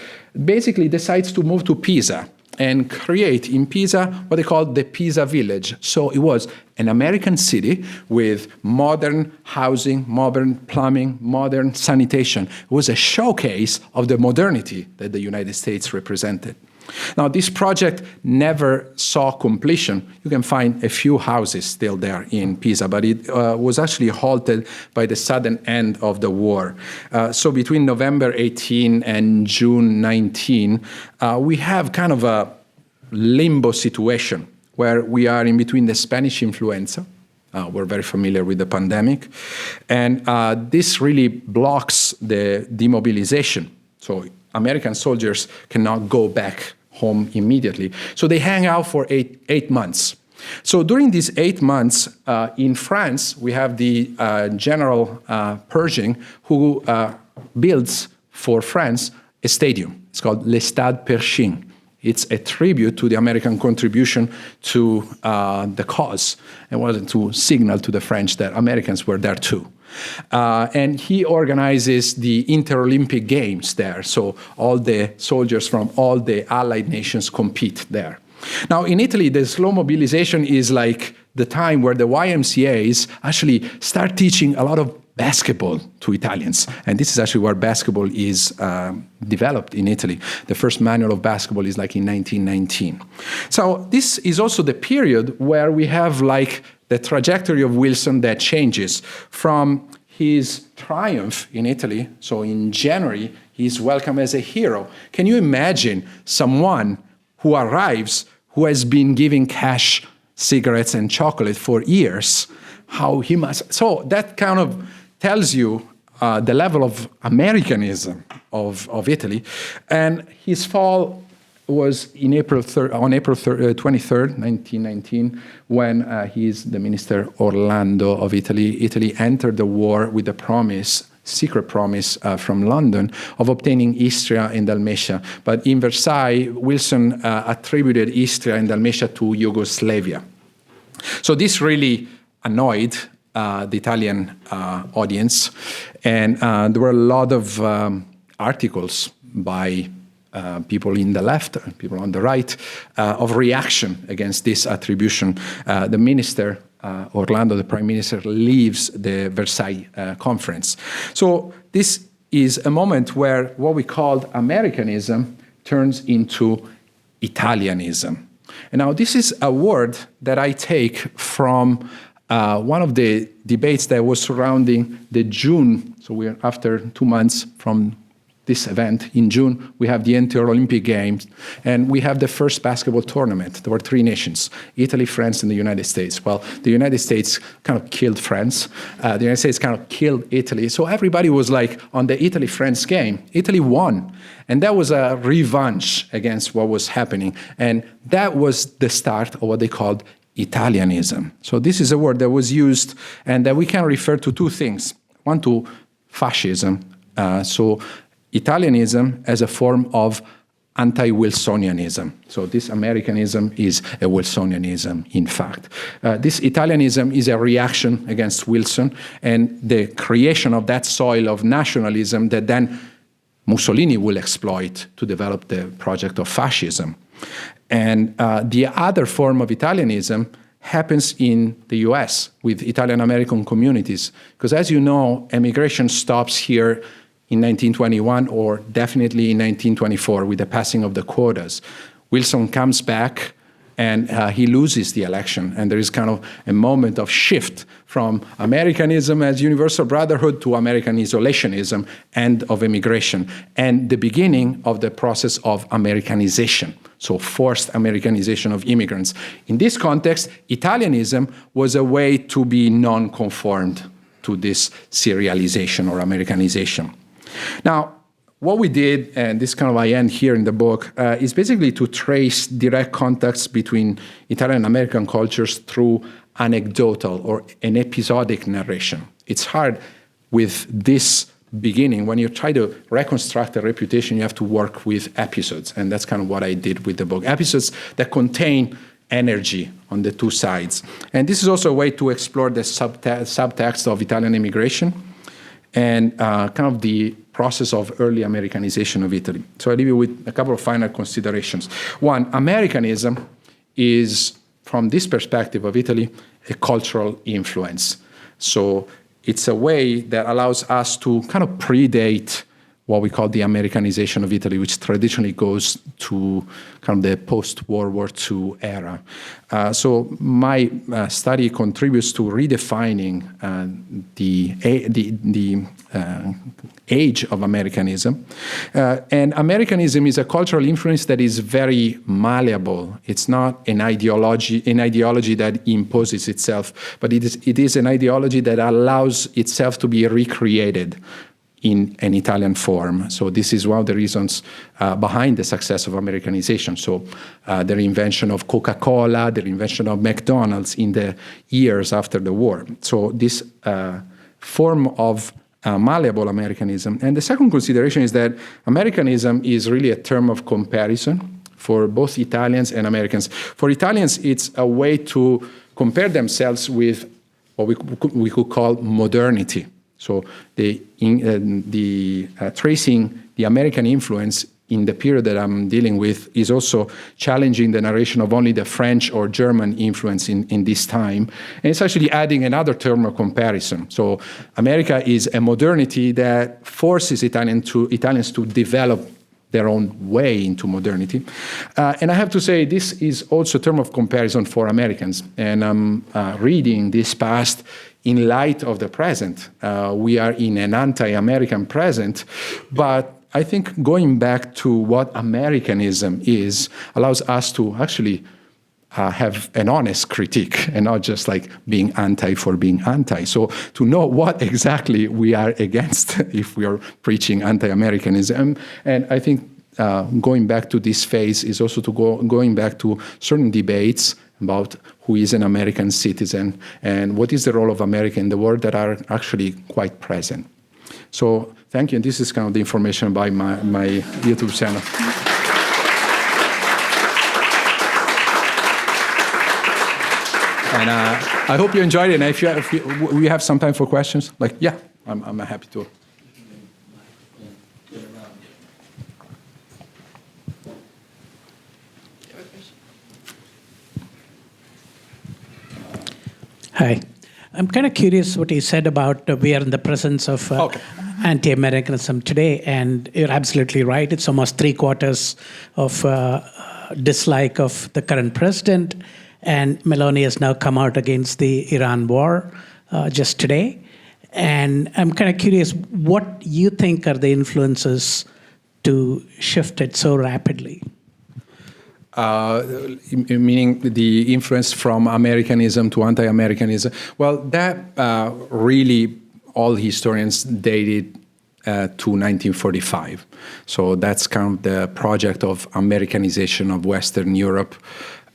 basically decides to move to Pisa and create in Pisa what they call the Pisa Village. So it was an American city with modern housing, modern plumbing, modern sanitation. It was a showcase of the modernity that the United States represented. Now, this project never saw completion. You can find a few houses still there in Pisa, but it was actually halted by the sudden end of the war. So between November 18 and June 19, we have kind of a limbo situation where we are in between the Spanish influenza. We're very familiar with the pandemic. And this really blocks the demobilization. So American soldiers cannot go back home immediately. So they hang out for eight months. So during these 8 months in France, we have the General Pershing, who builds for France a stadium. It's called Le Stade Pershing. It's a tribute to the American contribution to the cause, and wanted to signal to the French that Americans were there too. And he organizes the Inter-Olympic Games there, so all the soldiers from all the Allied nations compete there. Now, in Italy, the slow mobilization is like the time where the YMCAs actually start teaching a lot of basketball to Italians. And this is actually where basketball is developed in Italy. The first manual of basketball is like in 1919. So this is also the period where we have the trajectory of Wilson that changes from his triumph in Italy. So in January, he's welcomed as a hero. Can you imagine someone who arrives who has been giving cash, cigarettes, and chocolate for years? How he must. So that kind of tells you the level of Americanism of Italy. And his fall was on April 23rd, 1919, when he's the Minister Orlando of Italy. Italy entered the war with the promise, secret promise from London, of obtaining Istria and Dalmatia. But in Versailles, Wilson attributed Istria and Dalmatia to Yugoslavia. So this really annoyed the Italian audience, and there were a lot of articles by people in the left, people on the right, of reaction against this attribution. The minister, Orlando, the prime minister, leaves the Versailles conference. So this is a moment where what we called Americanism turns into Italianism. And now this is a word that I take from one of the debates that was surrounding the June, so we're after 2 months from this event. In June, we have the Inter Olympic Games, and we have the first basketball tournament. There were 3 nations, Italy, France, and the United States. Well, the United States kind of killed France. The United States kind of killed Italy. So everybody was like on the Italy-France game. Italy won. And that was a revenge against what was happening. And that was the start of what they called Italianism. So this is a word that was used and that we can refer to 2 things. One, to fascism. So Italianism as a form of anti-Wilsonianism. So this Americanism is a Wilsonianism, in fact. This Italianism is a reaction against Wilson and the creation of that soil of nationalism that then Mussolini will exploit to develop the project of fascism. And the other form of Italianism happens in the US with Italian-American communities. Because as you know, emigration stops here in 1921 or definitely in 1924 with the passing of the quotas. Wilson comes back and he loses the election. And there is kind of a moment of shift from Americanism as universal brotherhood to American isolationism and of immigration, and the beginning of the process of Americanization, so forced Americanization of immigrants. In this context, Italianism was a way to be non-conformed to this serialization or Americanization. Now, what we did, and this kind of I end here in the book, is basically to trace direct contacts between Italian and American cultures through anecdotal or an episodic narration. It's hard with this beginning. When you try to reconstruct a reputation, you have to work with episodes, and that's kind of what I did with the book. Episodes that contain energy on the 2 sides. And this is also a way to explore the subtext of Italian immigration and kind of the process of early Americanization of Italy. So I leave you with a couple of final considerations. One, Americanism is, from this perspective of Italy, a cultural influence. So it's a way that allows us to kind of predate what we call the Americanization of Italy, which traditionally goes to kind of the post-World War II era. So my study contributes to redefining the age of Americanism. And Americanism is a cultural influence that is very malleable. It's not an ideology that imposes itself, but it is an ideology that allows itself to be recreated in an Italian form. So this is one of the reasons behind the success of Americanization. So the invention of Coca-Cola, the invention of McDonald's in the years after the war. So this form of malleable Americanism. And the second consideration is that Americanism is really a term of comparison for both Italians and Americans. For Italians, it's a way to compare themselves with what we could call modernity. So tracing the American influence in the period that I'm dealing with is also challenging the narration of only the French or German influence in this time. And it's actually adding another term of comparison. So America is a modernity that forces Italians to develop their own way into modernity. And I have to say, this is also a term of comparison for Americans. And I'm reading this past in light of the present. We are in an anti-American present, but I think going back to what Americanism is allows us to actually have an honest critique and not just like being anti for being anti. So to know what exactly we are against if we are preaching anti-Americanism. And I think going back to this phase is also going back to certain debates about who is an American citizen and what is the role of America in the world that are actually quite present. So thank you. And this is kind of the information about my YouTube channel. And I hope you enjoyed it. And if we have some time for questions, like, yeah, I'm happy to. Hi. I'm kind of curious what you said about we are in the presence of anti-Americanism today, and you're absolutely right. It's almost 3/4 of dislike of the current president, and Meloni has now come out against the Iran war just today. And I'm kind of curious what you think are the influences to shift it so rapidly. Meaning the influence from Americanism to anti-Americanism. Well, that really all historians dated to 1945. So that's kind of the project of Americanization of Western Europe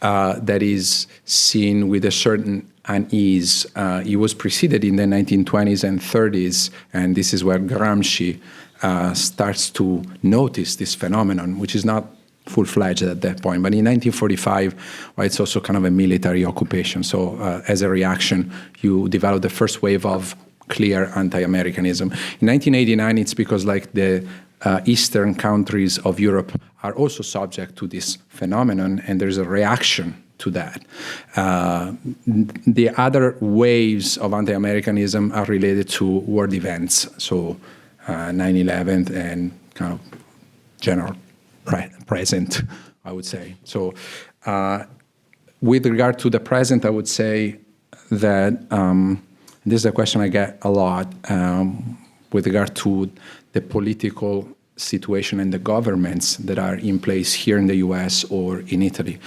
that is seen with a certain unease. It was preceded in the 1920s and 30s, and this is where Gramsci starts to notice this phenomenon, which is not full-fledged at that point. But in 1945, well, it's also kind of a military occupation. So as a reaction, you develop the first wave of clear anti-Americanism. In 1989, it's because like the eastern countries of Europe are also subject to this phenomenon, and there's a reaction to that. The other waves of anti-Americanism are related to world events, so 9/11 and kind of general present, I would say. So with regard to the present, I would say that this is a question I get a lot with regard to the political situation and the governments that are in place here in the US or in Italy.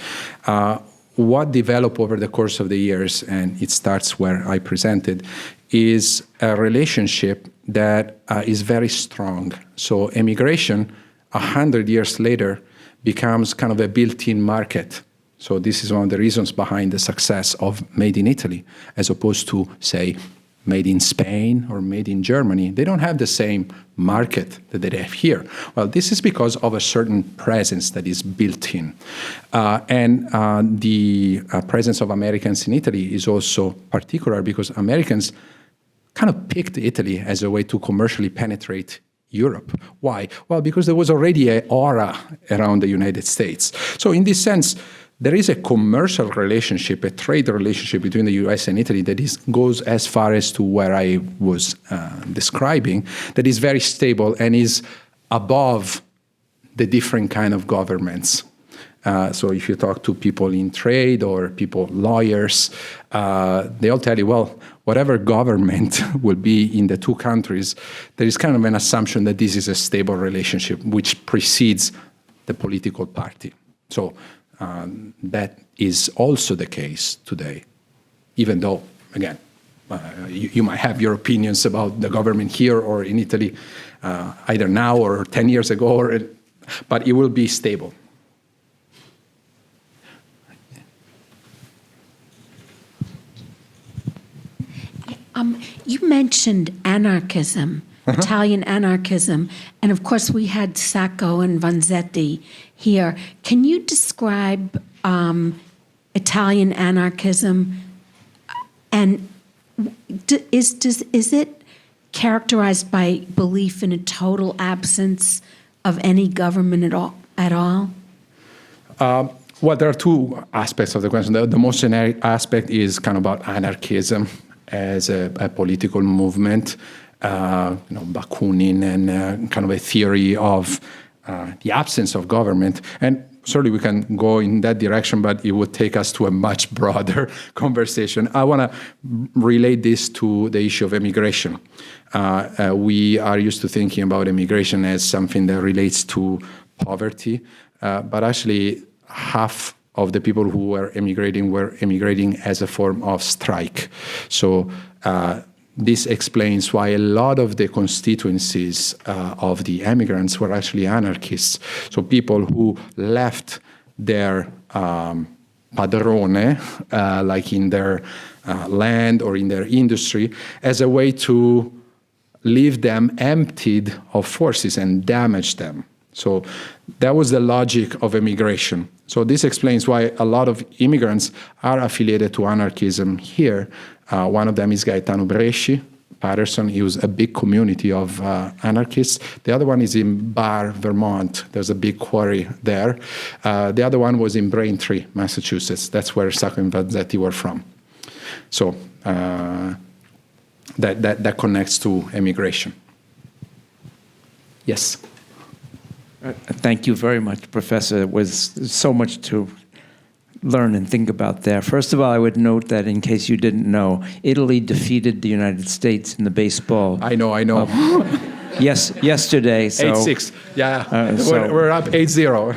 What developed over the course of the years, and it starts where I presented, is a relationship that is very strong. So immigration, 100 years later, becomes kind of a built-in market. So this is one of the reasons behind the success of Made in Italy, as opposed to, say, Made in Spain or Made in Germany. They don't have the same market that they have here. Well, this is because of a certain presence that is built in. The presence of Americans in Italy is also particular because Americans kind of picked Italy as a way to commercially penetrate Europe. Why? Well, because there was already an aura around the United States. So in this sense, there is a commercial relationship, a trade relationship between the US and Italy that goes as far as to where I was describing, that is very stable and is above the different kind of governments. So if you talk to people in trade or people, lawyers, they all tell you, well, whatever government will be in the two countries, there is kind of an assumption that this is a stable relationship which precedes the political party. So that is also the case today, even though, again, you might have your opinions about the government here or in Italy, either now or 10 years ago, but it will be stable. You mentioned anarchism, Italian anarchism, and of course we had Sacco and Vanzetti here. Can you describe Italian anarchism, and is it characterized by belief in a total absence of any government at all? Well, there are two aspects of the question. The most generic aspect is kind of about anarchism as a political movement, Bakunin, and kind of a theory of the absence of government. And certainly we can go in that direction, but it would take us to a much broader conversation. I want to relate this to the issue of immigration. We are used to thinking about immigration as something that relates to poverty, but actually half of the people who were immigrating as a form of strike. So this explains why a lot of the constituencies of the immigrants were actually anarchists. So people who left their padrone, like in their land or in their industry, as a way to leave them emptied of forces and damage them. So that was the logic of immigration. So this explains why a lot of immigrants are affiliated to anarchism here. One of them is Gaetano Bresci, Patterson. He was a big community of anarchists. The other one is in Bar, Vermont. There's a big quarry there. The other one was in Braintree, Massachusetts. That's where Sacco and Vanzetti were from. So that connects to emigration. Yes. Thank you very much, Professor. It was so much to learn and think about there. First of all, I would note that in case you didn't know, Italy defeated the United States in the baseball. I know. Yes, yesterday. So, 8-6. Yeah, so- we're up 8-0.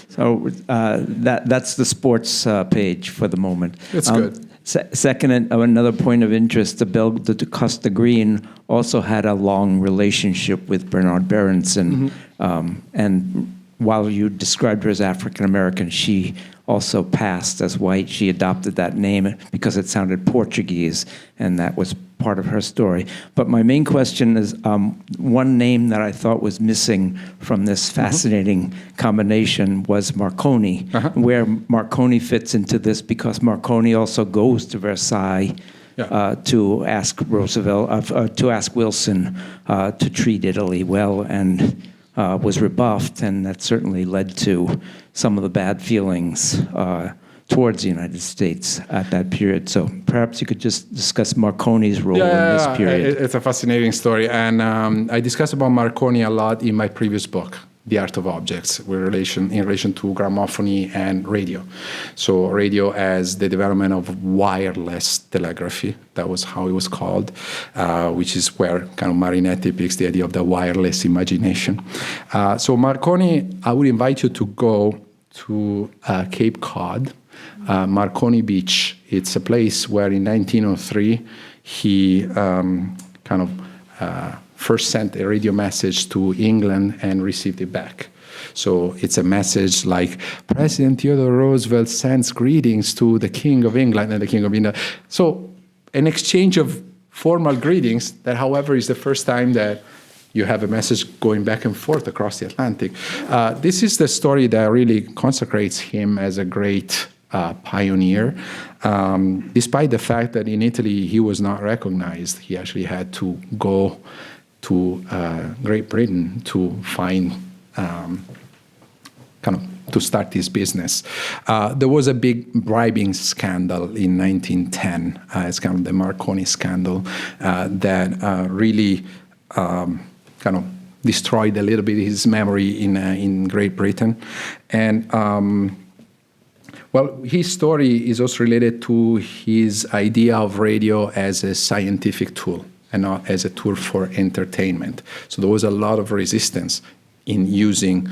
So that's the sports page for the moment. That's good. Second, another point of interest, the Belle de Costa Green also had a long relationship with Bernard Berenson. And while you described her as African American, she also passed as white. She adopted that name because it sounded Portuguese, and that was part of her story. But my main question is one name that I thought was missing from this fascinating combination was Marconi, where Marconi fits into this, because Marconi also goes to Versailles to ask Roosevelt, to ask Wilson to treat Italy well, and was rebuffed, and that certainly led to some of the bad feelings towards the United States at that period. So perhaps you could just discuss Marconi's role in this period. It's a fascinating story, and I discussed about Marconi a lot in my previous book, The Art of Objects, in relation to gramophony and radio. So radio as the development of wireless telegraphy, that was how it was called, which is where kind of Marinetti picks the idea of the wireless imagination. So Marconi, I would invite you to go to Cape Cod, Marconi Beach. It's a place where in 1903 he first sent a radio message to England and received it back. So it's a message like, President Theodore Roosevelt sends greetings to the King of England and the King of India. So an exchange of formal greetings that, however, is the first time that you have a message going back and forth across the Atlantic. This is the story that really consecrates him as a great pioneer. Despite the fact that in Italy he was not recognized, he actually had to go to Great Britain to find to start his business. There was a big bribing scandal in 1910. It's kind of the Marconi scandal that really destroyed a little bit his memory in Great Britain. And his story is also related to his idea of radio as a scientific tool and not as a tool for entertainment. So there was a lot of resistance in using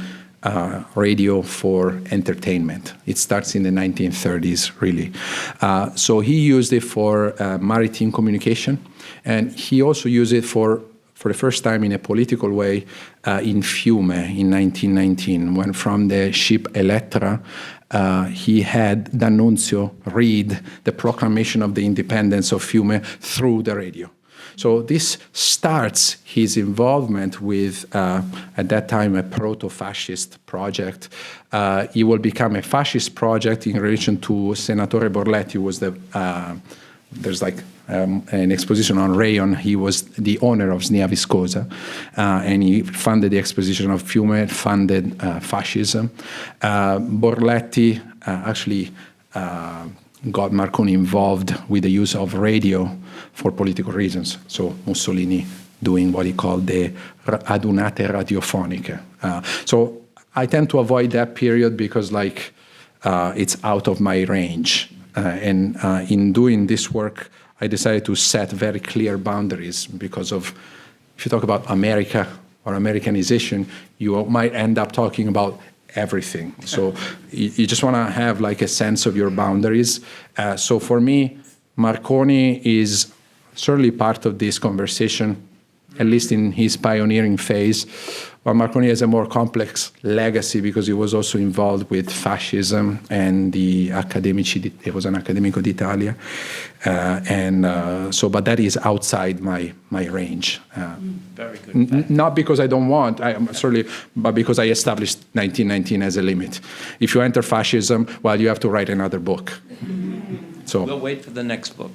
radio for entertainment. It starts in the 1930s, really. So he used it for maritime communication, and he also used it for the first time in a political way in Fiume in 1919, when from the ship Elettra, he had D'Annunzio read the proclamation of the independence of Fiume through the radio. So this starts his involvement with, at that time, a proto-fascist project. It will become a fascist project in relation to Senatore Borletti, who was there's an exposition on rayon. He was the owner of Snia Viscosa, and he funded the exposition of Fiume, funded fascism. Borletti actually got Marconi involved with the use of radio for political reasons. So Mussolini doing what he called the adunate radiofoniche. So I tend to avoid that period because it's out of my range. And in doing this work, I decided to set very clear boundaries because of, if you talk about America or Americanization, you might end up talking about everything. So you just want to have a sense of your boundaries. So for me, Marconi is certainly part of this conversation, at least in his pioneering phase. But Marconi has a more complex legacy because he was also involved with fascism and the Accademici. He was an Accademico d'Italia, but that is outside my range. Very good. Not because I don't want, but because I established 1919 as a limit. If you enter fascism, you have to write another book. So We'll wait for the next book.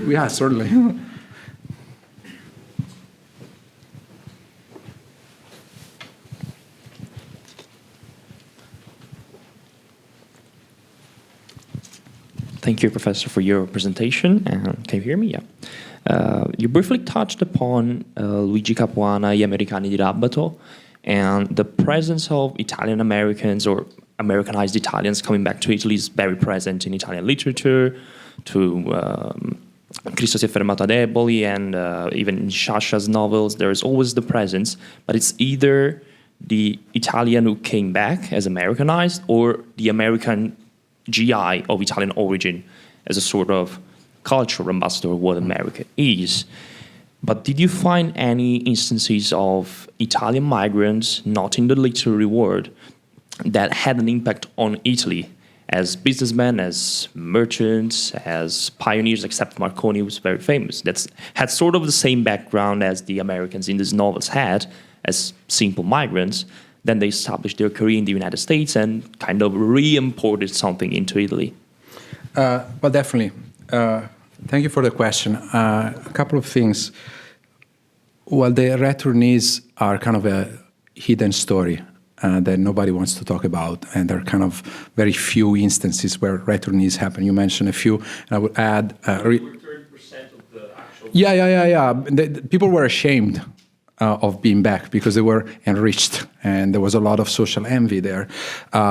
Yeah, certainly. Thank you, Professor, for your presentation. Can you hear me? Yeah. You briefly touched upon Luigi Capuana, Gli Americani di Rabato, and the presence of Italian Americans or Americanized Italians coming back to Italy is very present in Italian literature, to Cristo si è fermato ad Eboli, and even in Sciascia's novels, there is always the presence, but it's either the Italian who came back as Americanized or the American GI of Italian origin as a sort of cultural ambassador of what America is. But did you find any instances of Italian migrants, not in the literary world, that had an impact on Italy as businessmen, as merchants, as pioneers, except Marconi was very famous, that had sort of the same background as the Americans in these novels had, as simple migrants? Then they established their career in the United States and kind of re-imported something into Italy. Well, definitely. Thank you for the question. A couple of things. Well, the returnees are kind of a hidden story that nobody wants to talk about, and there are kind of very few instances where returnees happen. You mentioned a few, and I would add... 30% of the actual... Yeah. People were ashamed of being back because they were enriched, and there was a lot of social envy there.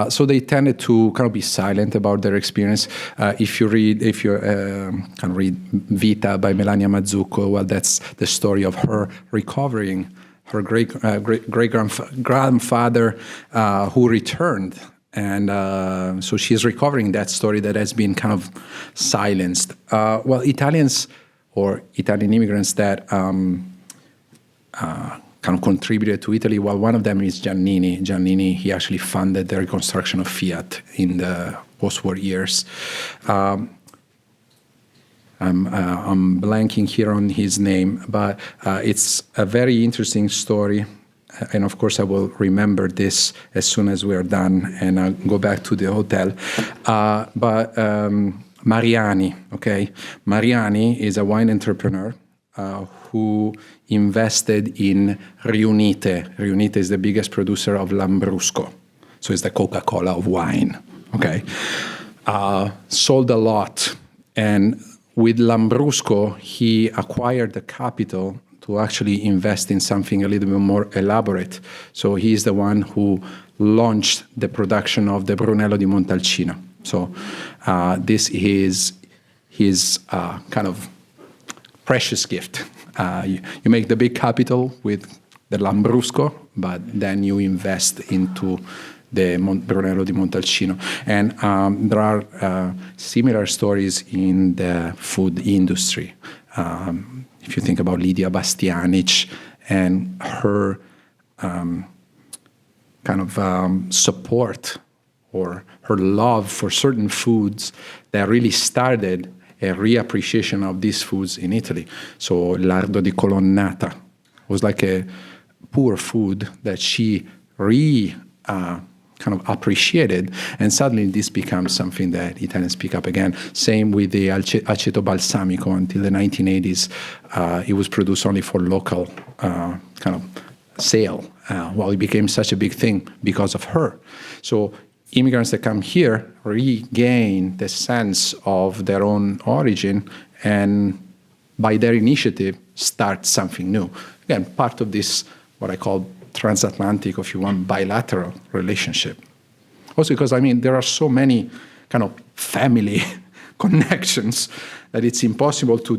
So they tended to kind of be silent about their experience. If you can read Vita by Melania Mazzucco, well, that's the story of her recovering her great-grandfather who returned. And so she's recovering that story that has been kind of silenced. Well, Italians or Italian immigrants that kind of contributed to Italy. Well, one of them is Giannini. Giannini, he actually funded the reconstruction of Fiat in the post-war years. I'm blanking here on his name, but it's a very interesting story. And of course, I will remember this as soon as we are done, and I'll go back to the hotel. But Mariani, okay? Mariani is a wine entrepreneur who invested in Riunite. Riunite is the biggest producer of Lambrusco. So it's the Coca-Cola of wine, okay? Sold a lot. And with Lambrusco, he acquired the capital to actually invest in something a little bit more elaborate. So he's the one who launched the production of the Brunello di Montalcino. So this is his kind of precious gift. You make the big capital with the Lambrusco, but then you invest into the Brunello di Montalcino. And there are similar stories in the food industry. If you think about Lidia Bastianic and her kind of support or her love for certain foods that really started a reappreciation of these foods in Italy. So lardo di colonnata was like a poor food that she kind of appreciated, and suddenly this becomes something that Italians pick up again. Same with the aceto balsamico. Until the 1980s, it was produced only for local kind of sale. Well, it became such a big thing because of her. So immigrants that come here regain the sense of their own origin, and by their initiative, start something new. Again, part of this, what I call transatlantic, if you want, bilateral relationship. Also because, I mean, there are so many kind of family connections that it's impossible to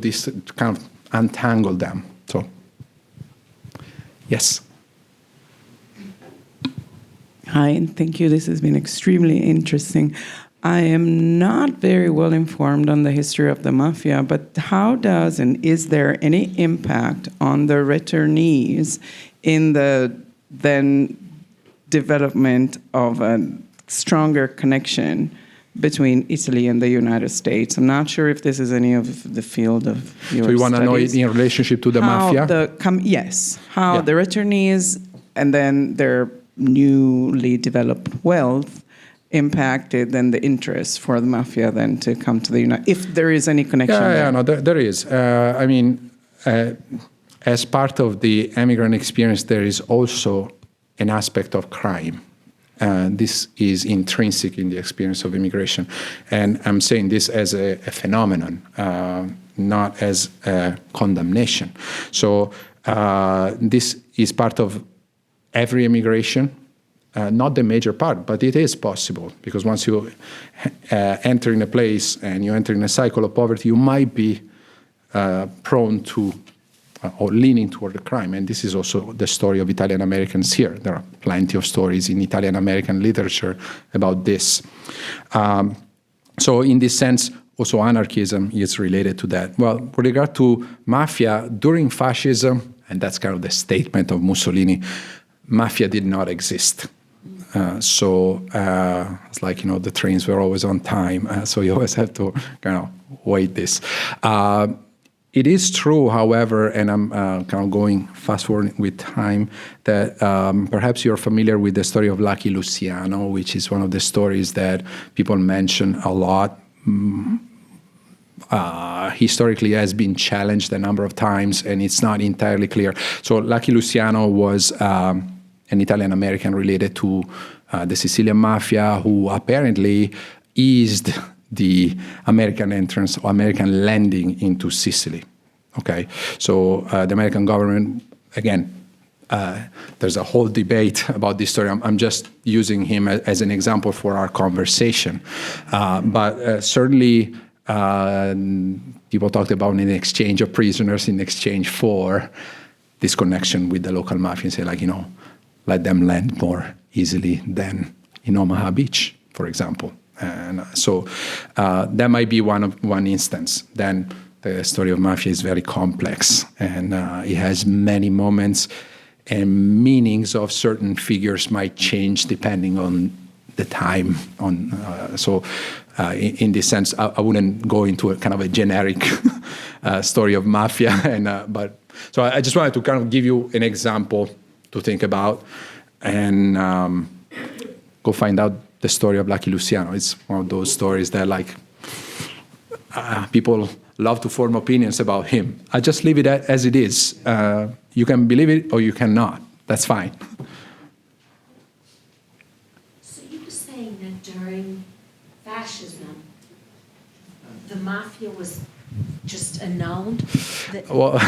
kind of untangle them. So, yes. Hi, and thank you. This has been extremely interesting. I am not very well informed on the history of the mafia, but how does and is there any impact on the returnees in the then development of a stronger connection between Italy and the United States? I'm not sure if this is any of the field of your So you want to know it in relationship to the mafia? Yes. How the returnees and then their newly developed wealth impacted then the interest for the mafia then to come to the United States, if there is any connection there. No, there is. I mean, as part of the immigrant experience, there is also an aspect of crime. this is intrinsic in the experience of immigration. And I'm saying this as a phenomenon, not as a condemnation. So this is part of every immigration, not the major part, but it is possible, because once you enter in a place and you enter in a cycle of poverty, you might be prone to or leaning toward the crime. And this is also the story of Italian Americans here. There are plenty of stories in Italian American literature about this. So in this sense, also anarchism is related to that. Well, with regard to mafia, during fascism, and that's kind of the statement of Mussolini, mafia did not exist. So it's like, the trains were always on time, so you always have to kind of wait this. It is true, however, and I'm kind of going fast forward with time, that perhaps you're familiar with the story of Lucky Luciano, which is one of the stories that people mention a lot. Historically has been challenged a number of times, and it's not entirely clear. So Lucky Luciano was an Italian-American related to the Sicilian Mafia, who apparently eased the American entrance or American landing into Sicily. Okay, so the American government, again, there's a whole debate about this story. I'm just using him as an example for our conversation. But certainly people talked about an exchange of prisoners in exchange for this connection with the local mafia, and say, like, let them land more easily than in Omaha Beach, for example. And so that might be one instance. Then the story of mafia is very complex, and it has many moments, and meanings of certain figures might change depending on the time. In this sense, I wouldn't go into a kind of a generic story of mafia. So I just wanted to kind of give you an example to think about, and go find out the story of Lucky Luciano. It's one of those stories that, like, people love to form opinions about him. I just leave it as it is. You can believe it or you cannot. That's fine. So you were saying that during fascism, the mafia was just annulled? Well,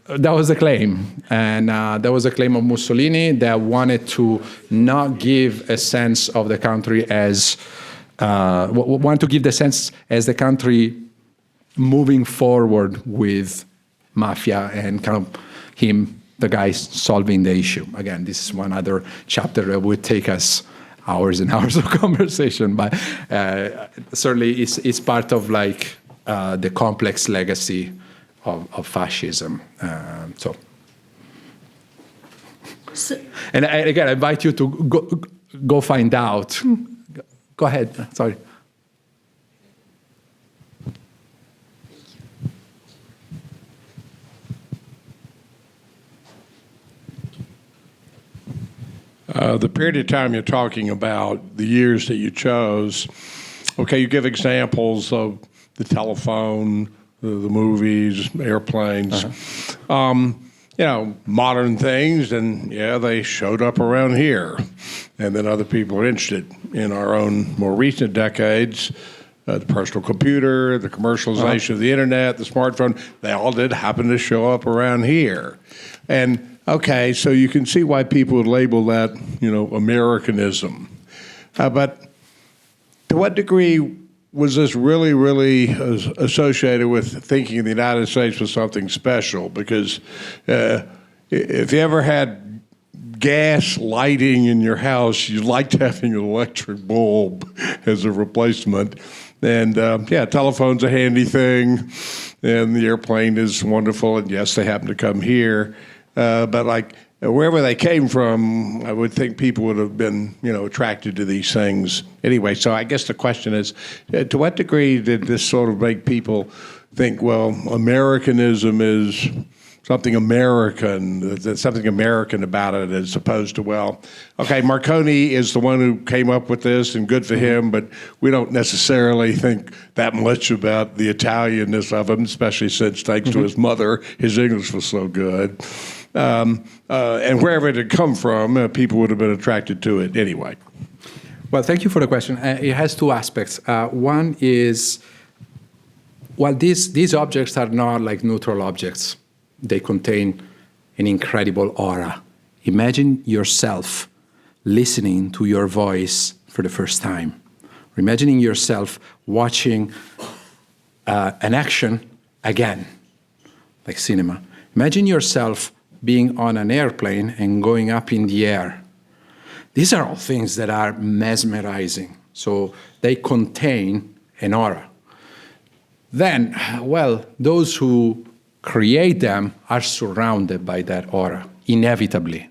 that was the claim. And that was a claim of Mussolini that wanted to not give a sense of the country as, wanted to give the sense as the country moving forward with mafia and kind of him, the guy solving the issue. Again, this is one other chapter that would take us hours and hours of conversation, but certainly it's part of, like, the complex legacy of fascism. And again, I invite you to go find out. Go ahead. Sorry. The period of time you're talking about, the years that you chose, okay, you give examples of the telephone, the movies, airplanes, modern things, and they showed up around here. And then other people are interested in our own more recent decades, the personal computer, the commercialization of the internet, the smartphone, they all did happen to show up around here. And okay, so you can see why people would label that, Americanism. But to what degree was this really, really associated with thinking the United States was something special? Because if you ever had gas lighting in your house, you liked having an electric bulb as a replacement. And telephone's a handy thing, and the airplane is wonderful, and yes, they happen to come here. But like wherever they came from, I would think people would have been, attracted to these things anyway. So I guess the question is, to what degree did this sort of make people think, well, Americanism is something American, there's something American about it, as opposed to, well, okay, Marconi is the one who came up with this, and good for him, but we don't necessarily think that much about the Italianness of him, especially since, thanks to his mother, his English was so good. and wherever it had come from, people would have been attracted to it anyway. Well, thank you for the question. It has two aspects. One is, well, these objects are not like neutral objects. They contain an incredible aura. Imagine yourself listening to your voice for the first time. Or imagining yourself watching an action again, like cinema. Imagine yourself being on an airplane and going up in the air. These are all things that are mesmerizing. So they contain an aura. Then, well, those who create them are surrounded by that aura, inevitably.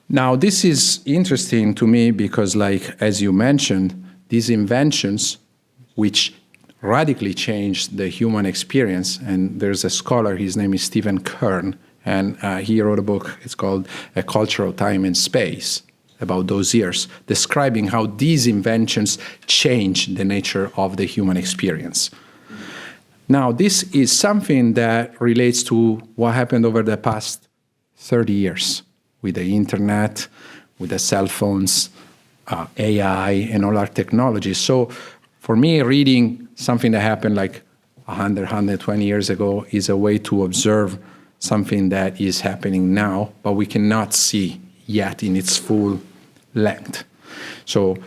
Now, this is interesting to me because, like, as you mentioned, these inventions, which radically changed the human experience, and there's a scholar, his name is Stephen Kern, and he wrote a book, it's called A Culture of Time and Space, about those years, describing how these inventions changed the nature of the human experience. Now, this is something that relates to what happened over the past 30 years with the internet, with the cell phones, AI, and all our technologies. So for me, reading something that happened like 100, 120 years ago is a way to observe something that is happening now, but we cannot see yet in its full length. So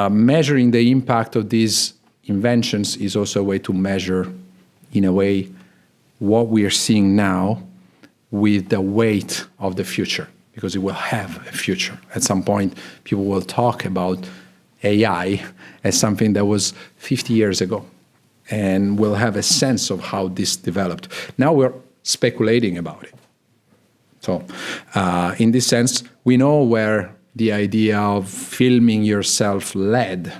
measuring the impact of these inventions is also a way to measure, in a way, what we are seeing now with the weight of the future, because it will have a future. At some point, people will talk about AI as something that was 50 years ago, and we'll have a sense of how this developed. Now we're speculating about it. So in this sense, we know where the idea of filming yourself led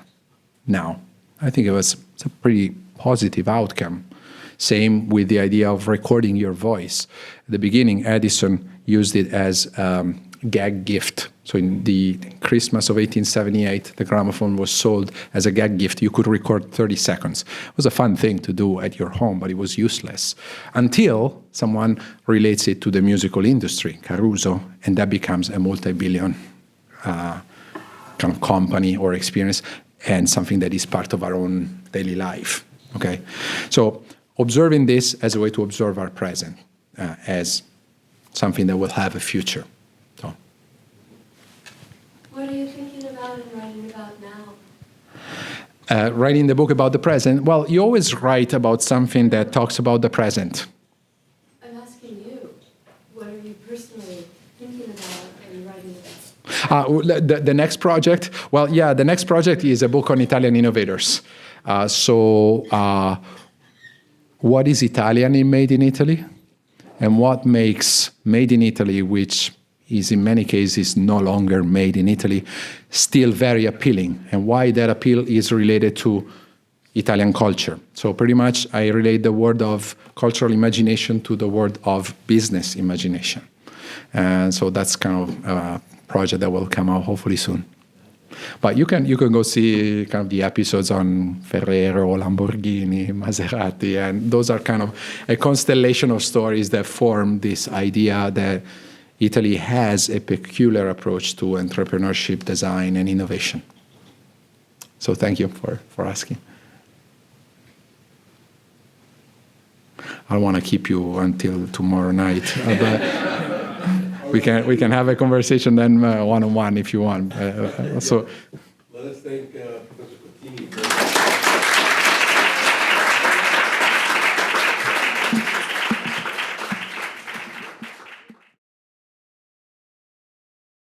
now. I think it's a pretty positive outcome. Same with the idea of recording your voice. At the beginning, Edison used it as gag gift. So in the Christmas of 1878, the gramophone was sold as a gag gift. You could record 30 seconds. It was a fun thing to do at your home, but it was useless until someone relates it to the musical industry, Caruso, and that becomes a multi-billion kind of company or experience, and something that is part of our own daily life. Okay, so observing this as a way to observe our present as something that will have a future. So. What are you thinking about and writing about now? Writing the book about the present, well, you always write about something that talks about the present. I'm asking you, what are you personally thinking about and writing about? The next project, well, yeah, the next project is a book on Italian innovators. What is Italian in Made in Italy? And what makes Made in Italy, which is in many cases no longer made in Italy, still very appealing, and why that appeal is related to Italian culture. So pretty much I relate the word of cultural imagination to the word of business imagination. And so that's kind of a project that will come out hopefully soon. But you can go see kind of the episodes on Freccero, Lamborghini, Maserati, and those are kind of a constellation of stories that form this idea that Italy has a peculiar approach to entrepreneurship, design, and innovation. So thank you for asking. I don't want to keep you until tomorrow night, but we can have a conversation then one-on-one if you want. So let us thank